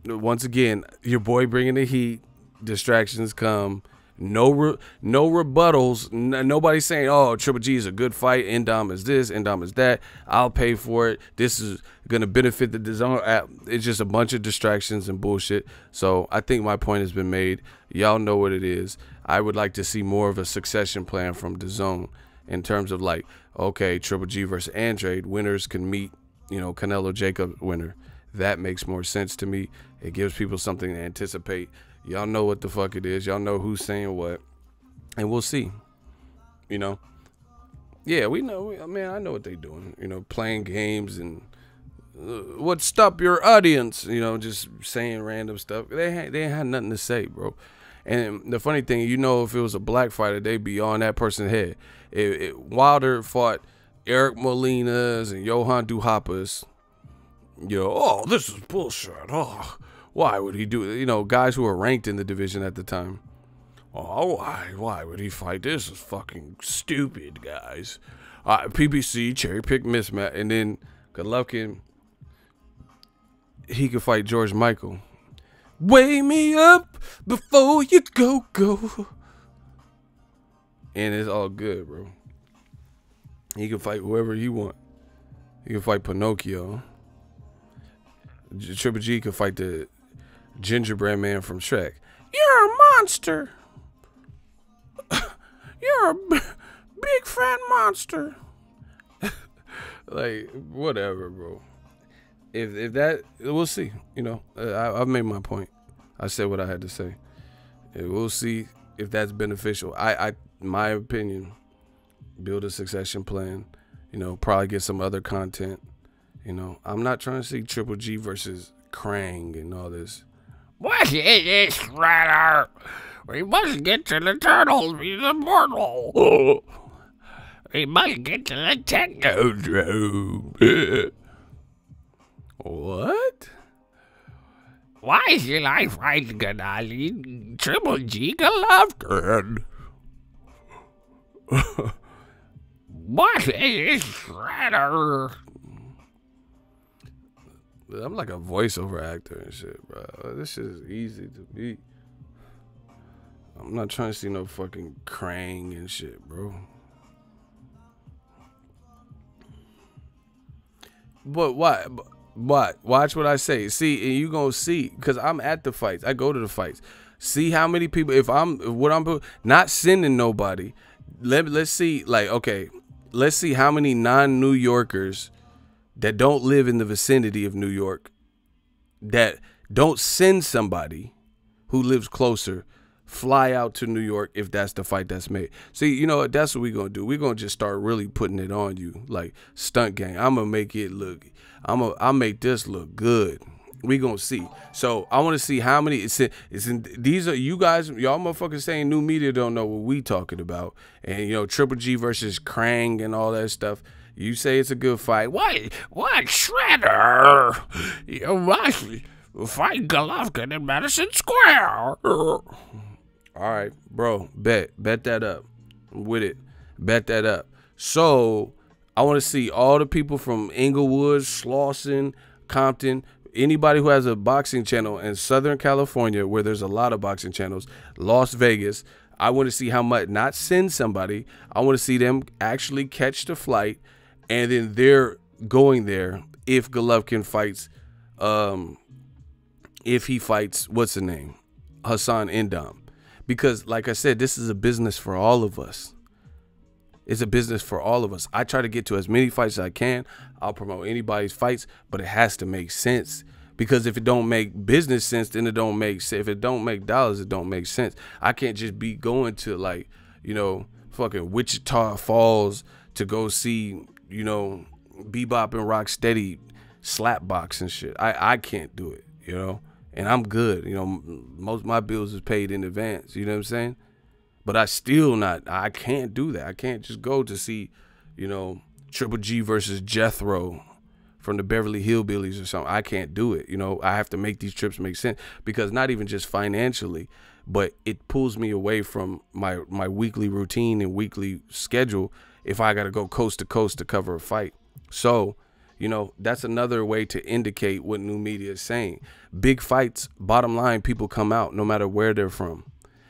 A: once again, your boy bringing the heat. Distractions come. No rebuttals. Nobody's saying, oh, Triple G is a good fight. Endom is this. Endom is that. I'll pay for it. This is going to benefit the DAZN app. It's just a bunch of distractions and bullshit. So I think my point has been made. Y'all know what it is. I would like to see more of a succession plan from DAZN in terms of like, okay, Triple G versus Andrade. Winners can meet, you know, Canelo Jacob winner. That makes more sense to me. It gives people something to anticipate. Y'all know what the fuck it is. Y'all know who's saying what. And we'll see. You know? Yeah, we know. Man, I know what they doing. You know, playing games and what's up your audience? You know, just saying random stuff. They ain't had nothing to say, bro. And the funny thing, you know, if it was a black fighter, they'd be on that person's head. Wilder fought Eric Molinas and Johan Duhaupas. You know, oh, this is bullshit. Oh, why would he do it? You know, guys who were ranked in the division at the time. Oh, why would he fight? This is fucking stupid, guys. PBC, cherry pick mismatch. And then Golovkin, he could fight George Michael. Weigh me up before you go. And it's all good, bro. He can fight whoever you want. He can fight Pinocchio. Triple G could fight the gingerbread man from Shrek. You're a monster. You're a big fat monster. Like, whatever, bro. If that, we'll see. You know, I've made my point. I said what I had to say. And we'll see if that's beneficial. My opinion, build a succession plan. You know, probably get some other content. You know, I'm not trying to see Triple G versus Krang and all this.
C: What is this, Shredder? We must get to the turtles. He's immortal. We must get to the Technodrome.
A: What?
C: Why should I fight Gennady? Triple G Golovkin. What is this, Shredder?
A: I'm like a voiceover actor and shit, bro. This shit is easy to beat. I'm not trying to see no fucking Krang and shit, bro. But why? Watch what I say. See, and you gonna see, because I'm at the fights. I go to the fights. See how many people. If I'm not sending nobody. Let's see. Like, okay, let's see how many non-New Yorkers that don't live in the vicinity of New York, that don't send somebody who lives closer, fly out to New York if that's the fight that's made. See, you know what? That's what we're going to do. We're going to just start really putting it on you, like stunt gang. I'm going to make it look, I'll make this look good. We going to see. So I want to see how many, these are, you guys, y'all motherfuckers saying new media don't know what we talking about. And, you know, Triple G versus Krang and all that stuff. You say it's a good fight.
C: What, Shredder? You must fight Golovkin in Madison Square.
A: All right, bro. Bet that up. I'm with it. Bet that up. So I want to see all the people from Inglewood, Slauson, Compton, anybody who has a boxing channel in Southern California, where there's a lot of boxing channels, Las Vegas. I want to see how much, not send somebody. I want to see them actually catch the flight. And then they're going there if Golovkin fights, if he fights, what's the name? HASSAN Endam. Because, like I said, this is a business for all of us. It's a business for all of us. I try to get to as many fights as I can. I'll promote anybody's fights, but it has to make sense. Because if it don't make business sense, then it don't make sense. If it don't make dollars, it don't make sense. I can't just be going to, like, you know, fucking Wichita Falls to go see, you know, Bebop and Rocksteady slap box and shit. I can't do it, you know, and I'm good. You know, most of my bills is paid in advance. You know what I'm saying? But I can't do that. I can't just go to see, you know, Triple G versus Jethro from the Beverly Hillbillies or something. I can't do it. You know, I have to make these trips make sense, because not even just financially, but it pulls me away from my weekly routine and weekly schedule if I got to go coast to coast to cover a fight. So, you know, that's another way to indicate what new media is saying. Big fights, bottom line, people come out no matter where they're from.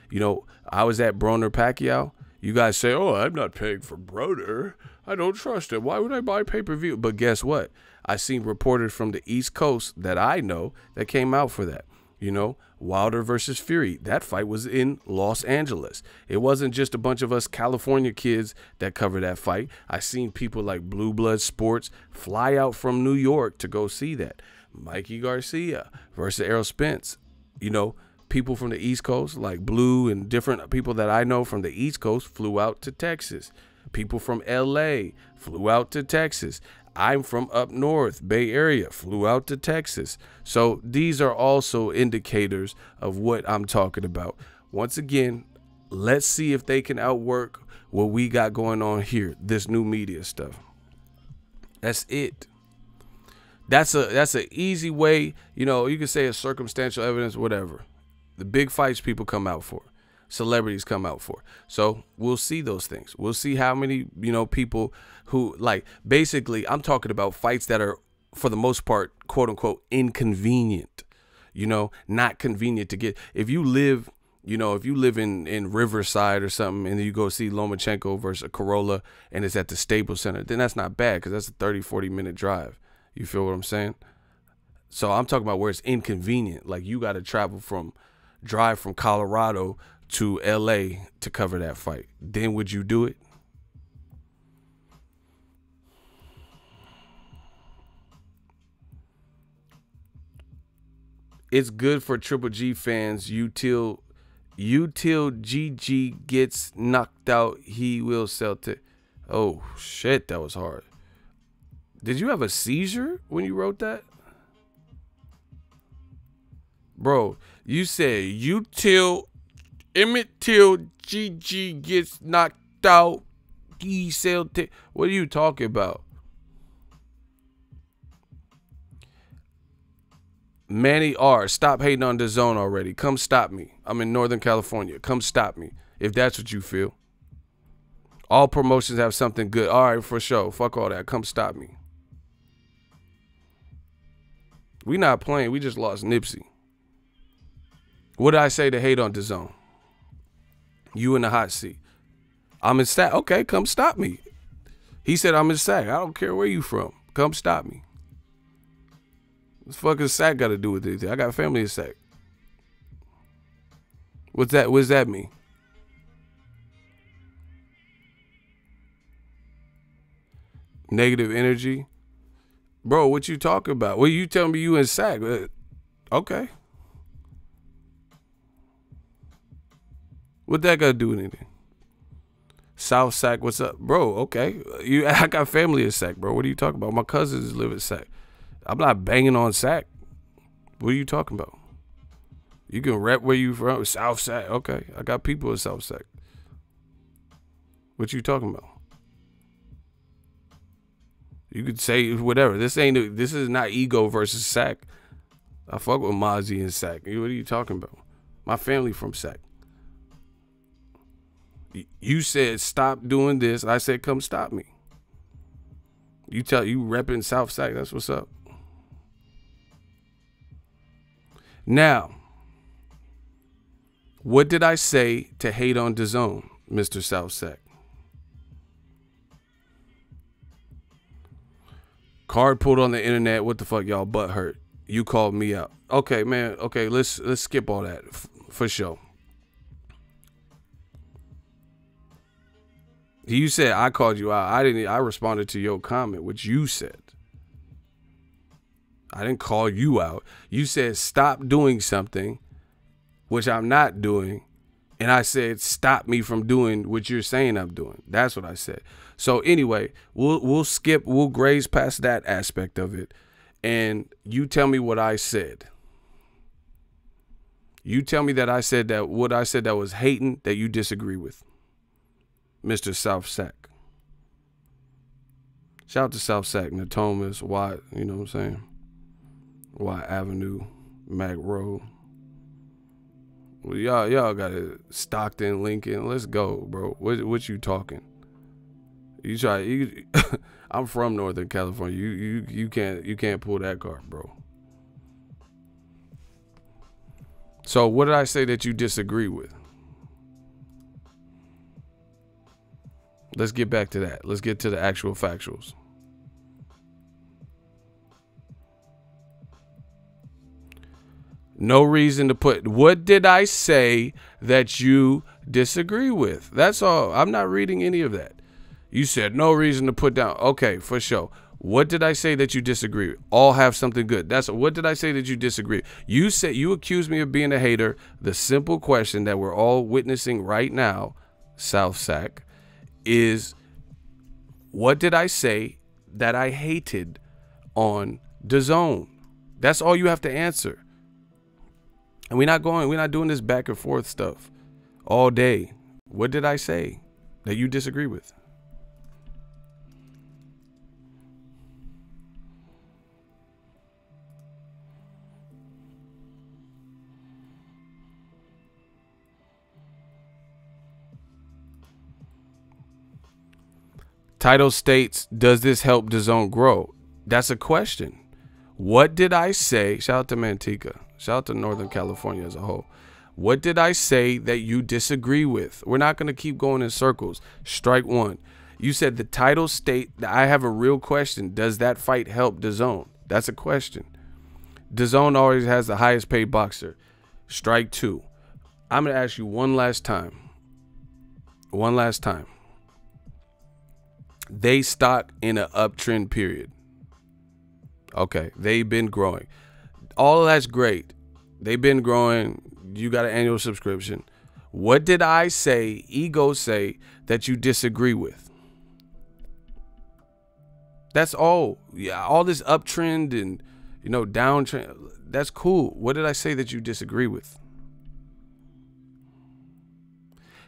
A: You know, I was at Broner Pacquiao. You guys say, oh, I'm not paying for Broner. I don't trust him. Why would I buy pay-per-view? But guess what? I seen reporters from the East Coast that I know that came out for that. You know, Wilder versus Fury. That fight was in Los Angeles. It wasn't just a bunch of us California kids that covered that fight. I seen people like Blue Blood Sports fly out from New York to go see that. Mikey Garcia versus Errol Spence. You know, people from the East Coast like Blue and different people that I know from the East Coast flew out to Texas. People from LA flew out to Texas. I'm from up north, Bay Area, flew out to Texas. So these are also indicators of what I'm talking about. Once again, let's see if they can outwork what we got going on here, this new media stuff. That's it. That's an easy way, you know, you can say it's circumstantial evidence, whatever. The big fights people come out for. Celebrities come out for. So we'll see those things. We'll see how many, you know, people who, like, basically I'm talking about fights that are, for the most part, quote unquote, inconvenient, you know, not convenient to get. If you live, you know, if you live in Riverside or something and you go see Lomachenko versus a Corolla and it's at the Staples Center, then that's not bad because that's a 30-40 minute drive. You feel what I'm saying? So I'm talking about where it's inconvenient. Like you got to drive from Colorado to LA to cover that fight. Then would you do it? It's good for Triple G fans. You till GG gets knocked out, he will sell to. Oh shit, that was hard. Did you have a seizure when you wrote that? Bro, you said you till Emmett Till GG gets knocked out, he sell to. What are you talking about? Manny R, stop hating on DAZN already. Come stop me. I'm in Northern California. Come stop me if that's what you feel. All promotions have something good. All right, for sure. Fuck all that. Come stop me. We not playing. We just lost Nipsey. What did I say to hate on DAZN? You in the hot seat. I'm in Sac. Okay, come stop me. He said I'm in Sac. I don't care where you from. Come stop me. What's fucking Sac got to do with anything? I got family in Sac. What's that? What does that mean? Negative energy? Bro, what you talking about? Well, you telling me you in Sac. Okay. What that got to do with anything? South Sac, what's up? Bro, okay. I got family in Sac, bro. What are you talking about? My cousins live in Sac. I'm not banging on Sac. What are you talking about? You can rep where you from. South Sac. Okay. I got people in South Sac. What you talking about? You could say whatever. This is not ego versus Sac. I fuck with Mozzie and Sac. What are you talking about? My family from Sac. You said stop doing this. I said come stop me. You repping South Sac. That's what's up. Now, what did I say to hate on DAZN, Mr. South Sac? Card pulled on the internet. What the fuck, y'all? Butt hurt. You called me out. Okay, man. Okay, let's skip all that for sure. You said I called you out. I responded to your comment, which you said. I didn't call you out. You said stop doing something, which I'm not doing. And I said stop me from doing what you're saying I'm doing. That's what I said. So anyway, we'll graze past that aspect of it. And you tell me what I said. You tell me that I said that what I said that was hating that you disagree with. Mr. South Sac. Shout out to South Sac, Natomas, Watt, you know what I'm saying? Watt Avenue, Mac Road. Well, y'all got it. Stockton, Lincoln. Let's go, bro. What you talking? I'm from Northern California. You can't pull that card, bro. So what did I say that you disagree with? Let's get back to that. Let's get to the actual factuals. No reason to put. What did I say that you disagree with? That's all. I'm not reading any of that. You said no reason to put down. Okay, for sure. What did I say that you disagree with? All have something good. That's what did I say that you disagree? You said you accused me of being a hater. The simple question that we're all witnessing right now, South Sac, is what did I say that I hated on DAZN. That's all you have to answer. And we're not doing this back and forth stuff all day. What did I say that you disagree with? Title states, does this help DAZN grow? That's a question. What did I say? Shout out to Manteca. Shout out to Northern California as a whole. What did I say that you disagree with? We're not going to keep going in circles. Strike one. You said the title state. I have a real question. Does that fight help DAZN? That's a question. DAZN always has the highest paid boxer. Strike two. I'm going to ask you one last time. One last time. They stock in an uptrend period. Okay, they've been growing. All of that's great. They've been growing. You got an annual subscription. What did I say, ego say, that you disagree with? That's all. Yeah, all this uptrend and, you know, downtrend. That's cool. What did I say that you disagree with?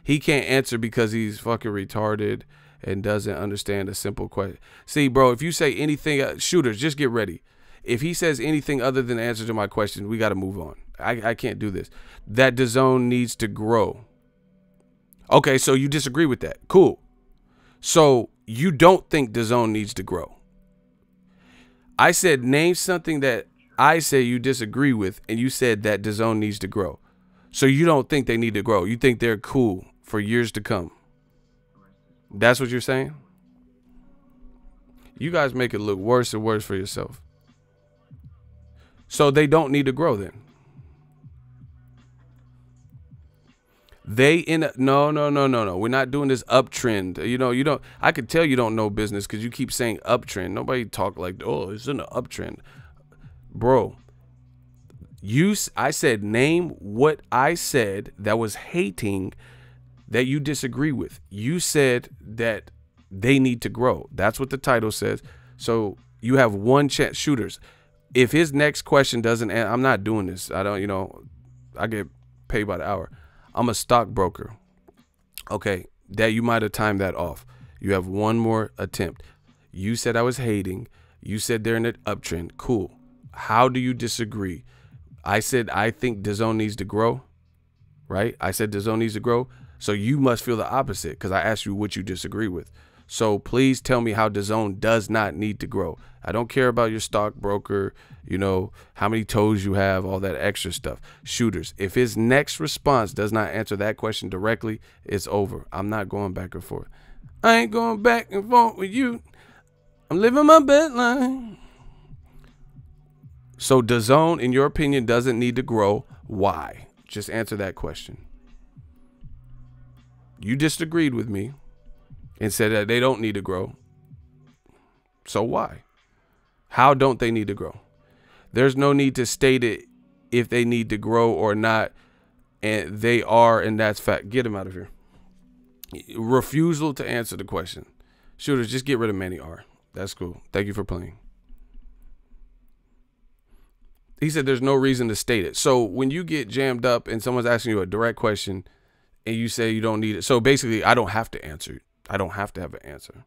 A: He can't answer because he's fucking retarded and doesn't understand a simple question. See, bro, if you say anything, shooters, just get ready. If he says anything other than the answer to my question, we got to move on. I can't do this. That DAZN needs to grow. Okay, so you disagree with that. Cool. So you don't think DAZN needs to grow. I said name something that I say you disagree with, and you said that DAZN needs to grow. So you don't think they need to grow. You think they're cool for years to come. That's what you're saying? You guys make it look worse and worse for yourself. So they don't need to grow then. No. We're not doing this uptrend. You know, I could tell you don't know business because you keep saying uptrend. Nobody talk like, oh, it's in an uptrend. Bro, I said name what I said that was hating that you disagree with. You said that they need to grow. That's what the title says. So you have one chance. Shooters, if his next question doesn't answer, I'm not doing this. I don't, I get paid by the hour. I'm a stockbroker. Okay, that you might have timed that off. You have one more attempt. You said I was hating. You said they're in an uptrend. Cool. How do you disagree? I said I think DAZN needs to grow, right? I said DAZN needs to grow. So you must feel the opposite because I asked you what you disagree with. So please tell me how DAZN does not need to grow. I don't care about your stockbroker, how many toes you have, all that extra stuff. Shooters, if his next response does not answer that question directly, it's over. I'm not going back and forth. I ain't going back and forth with you. I'm living my best life. So DAZN, in your opinion, doesn't need to grow. Why? Just answer that question. You disagreed with me and said that they don't need to grow. So why? How don't they need to grow? There's no need to state it if they need to grow or not. And they are, and that's fact. Get him out of here. Refusal to answer the question. Shooters, just get rid of Manny R. That's cool. Thank you for playing. He said there's no reason to state it. So when you get jammed up and someone's asking you a direct question and you say you don't need it. So basically, I don't have to answer. I don't have to have an answer.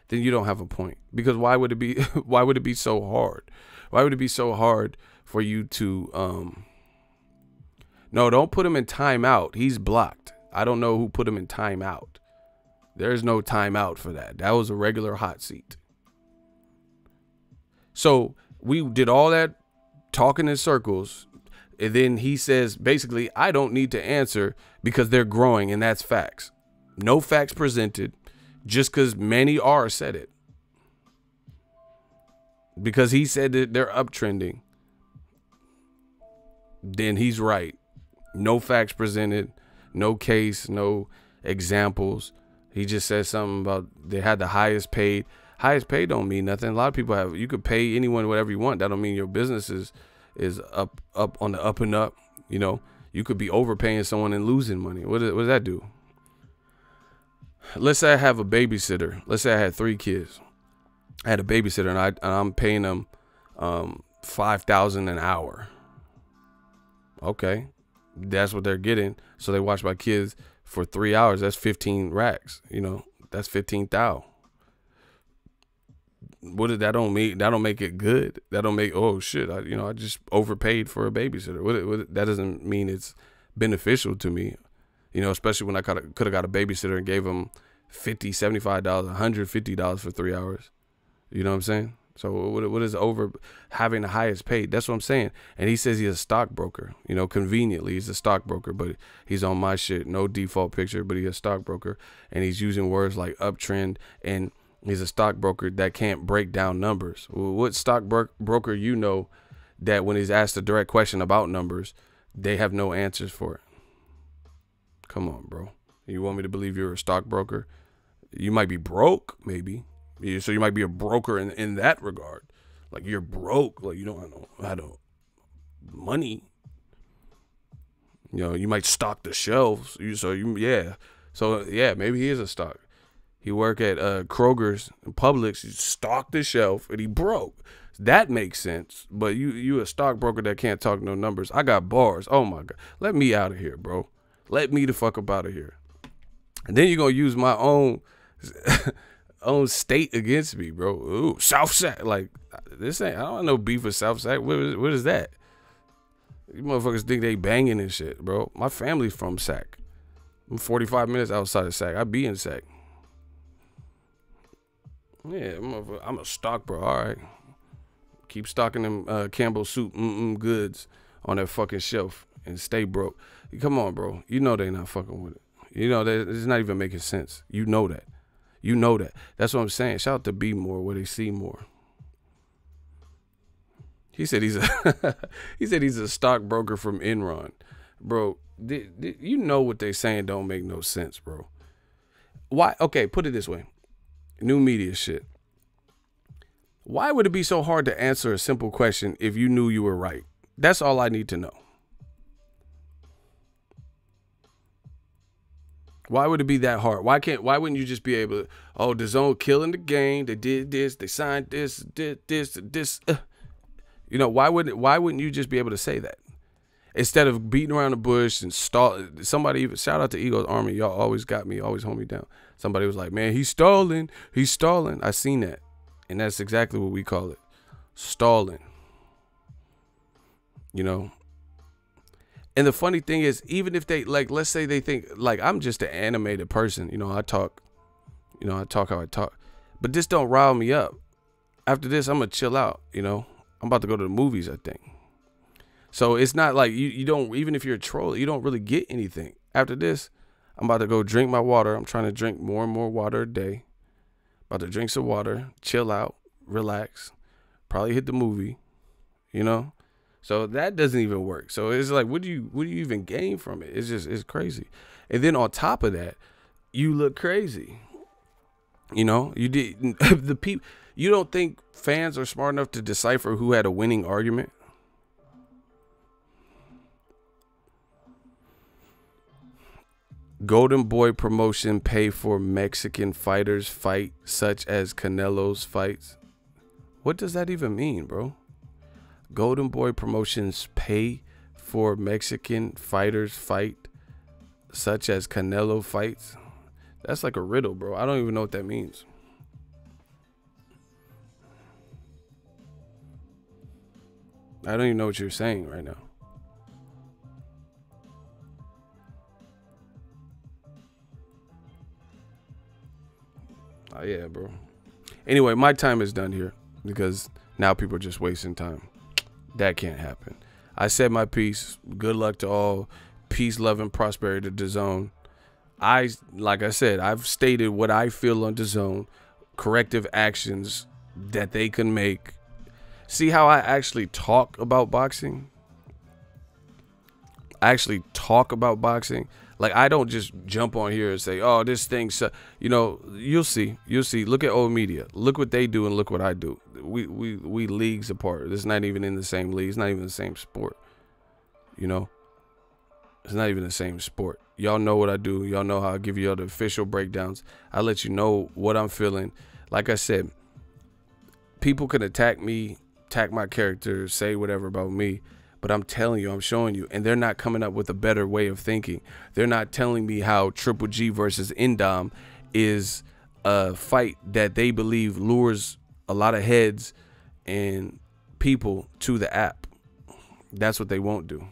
A: Then you don't have a point. Because why would it be why would it be so hard? Why would it be so hard for you to No, don't put him in timeout. He's blocked. I don't know who put him in timeout. There's no timeout for that. That was a regular hot seat. So we did all that talking in circles. And then he says, basically, I don't need to answer because they're growing, and that's facts. No facts presented just because Manny R said it. Because he said that they're uptrending. Then he's right. No facts presented, no case, no examples. He just said something about they had the highest paid. Highest paid don't mean nothing. A lot of people have, you could pay anyone whatever you want. That don't mean your business is up on the up and up. You could be overpaying someone and losing money. What does that do? Let's say I have a babysitter. Let's say I had 3 kids. I had a babysitter, and I'm paying them $5,000 an hour. Okay, that's what they're getting. So they watch my kids for 3 hours. That's 15 racks. You know, that's 15,000. What did that don't mean? That don't make it good. That don't make, oh shit, I just overpaid for a babysitter. That doesn't mean it's beneficial to me. You know, especially when I could have got a babysitter and gave them $50, $75, $150 for 3 hours. You know what I'm saying? So what is over having the highest paid? That's what I'm saying. And he says he's a stockbroker. You know, conveniently, he's a stockbroker, but he's on my shit. No default picture, but he's a stockbroker. And he's using words like uptrend, and he's a stockbroker that can't break down numbers. What stockbroker you know that when he's asked a direct question about numbers, they have no answers for it? Come on, bro. You want me to believe you're a stockbroker? You might be broke, maybe. Yeah, so you might be a broker in that regard. Like, you're broke. Like, you don't have no money. You know, you might stock the shelves. So yeah, maybe he is a stock. He work at Kroger's and Publix. He stocked the shelf and he broke. That makes sense. But you a stockbroker that can't talk no numbers. I got bars. Oh my God. Let me out of here, bro. Let me the fuck up out of here. And then you're gonna use my own state against me, bro. Ooh, South Sac. Like, this ain't, I don't know beef with South Sac. What is that? You motherfuckers think they banging and shit, bro. My family's from Sac. I'm 45 minutes outside of Sac. I be in Sac. Yeah, I'm a stock, bro. All right. Keep stocking them Campbell soup goods on that fucking shelf and stay broke. Come on, bro. You know they not fucking with it. You know, it's not even making sense. You know that. You know that. That's what I'm saying. Shout out to Be More where they see more. He said he's a stockbroker from Enron. Bro, you know what they saying don't make no sense, bro. Why? Okay, put it this way. New media shit. Why would it be so hard to answer a simple question if you knew you were right? That's all I need to know. Why would it be that hard? Why wouldn't you just be able to, oh, DAZN killing the game, they did this, they signed this, did this. You know, why wouldn't you just be able to say that? Instead of beating around the bush and somebody even, shout out to Eagles Army, y'all always got me, always hold me down. Somebody was like, man, he's stalling. I seen that. And that's exactly what we call it. Stalling. You know? And the funny thing is, even if they, like, let's say they think, like, I'm just an animated person. You know, I talk how I talk. But this don't rile me up. After this, I'm going to chill out, you know. I'm about to go to the movies, I think. So it's not like you don't, even if you're a troll, you don't really get anything. After this, I'm about to go drink my water. I'm trying to drink more and more water a day. About to drink some water, chill out, relax, probably hit the movie, you know. So that doesn't even work. So it's like, what do you even gain from it? It's crazy. And then on top of that, you look crazy. You know, you don't think fans are smart enough to decipher who had a winning argument? Golden Boy promotion pay for Mexican fighters fight such as Canelo's fights. What does that even mean, bro? Golden Boy promotions pay for Mexican fighters fight such as Canelo fights. That's like a riddle, bro. I don't even know what that means. I don't even know what you're saying right now. Oh, yeah, bro. Anyway, my time is done here because now people are just wasting time. That can't happen. I said my piece. Good luck to all. Peace, love, and prosperity to DAZN. Like I said, I've stated what I feel on DAZN. Corrective actions that they can make. See how I actually talk about boxing? I actually talk about boxing. Like, I don't just jump on here and say, oh, this thing, you know, you'll see. Look at old media. Look what they do and look what I do. We leagues apart. It's not even in the same league. It's not even the same sport. You know? It's not even the same sport. Y'all know what I do. Y'all know how I give you all the official breakdowns. I let you know what I'm feeling. Like I said, people can attack me, attack my character, say whatever about me, but I'm telling you, I'm showing you, and they're not coming up with a better way of thinking. They're not telling me how Triple G versus Indom is a fight that they believe lures a lot of heads and people to the app. That's what they won't do.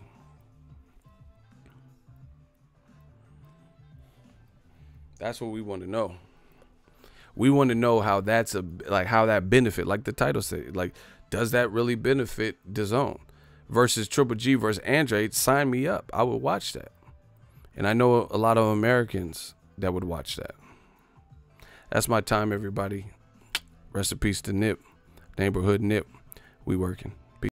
A: That's what we want to know. We want to know how that's how that benefit, like the title said, like, does that really benefit DAZN versus Triple G versus Andre? Sign me up. I would watch that. And I know a lot of Americans that would watch that. That's my time, everybody. Rest in peace to Nip, neighborhood Nip. We working.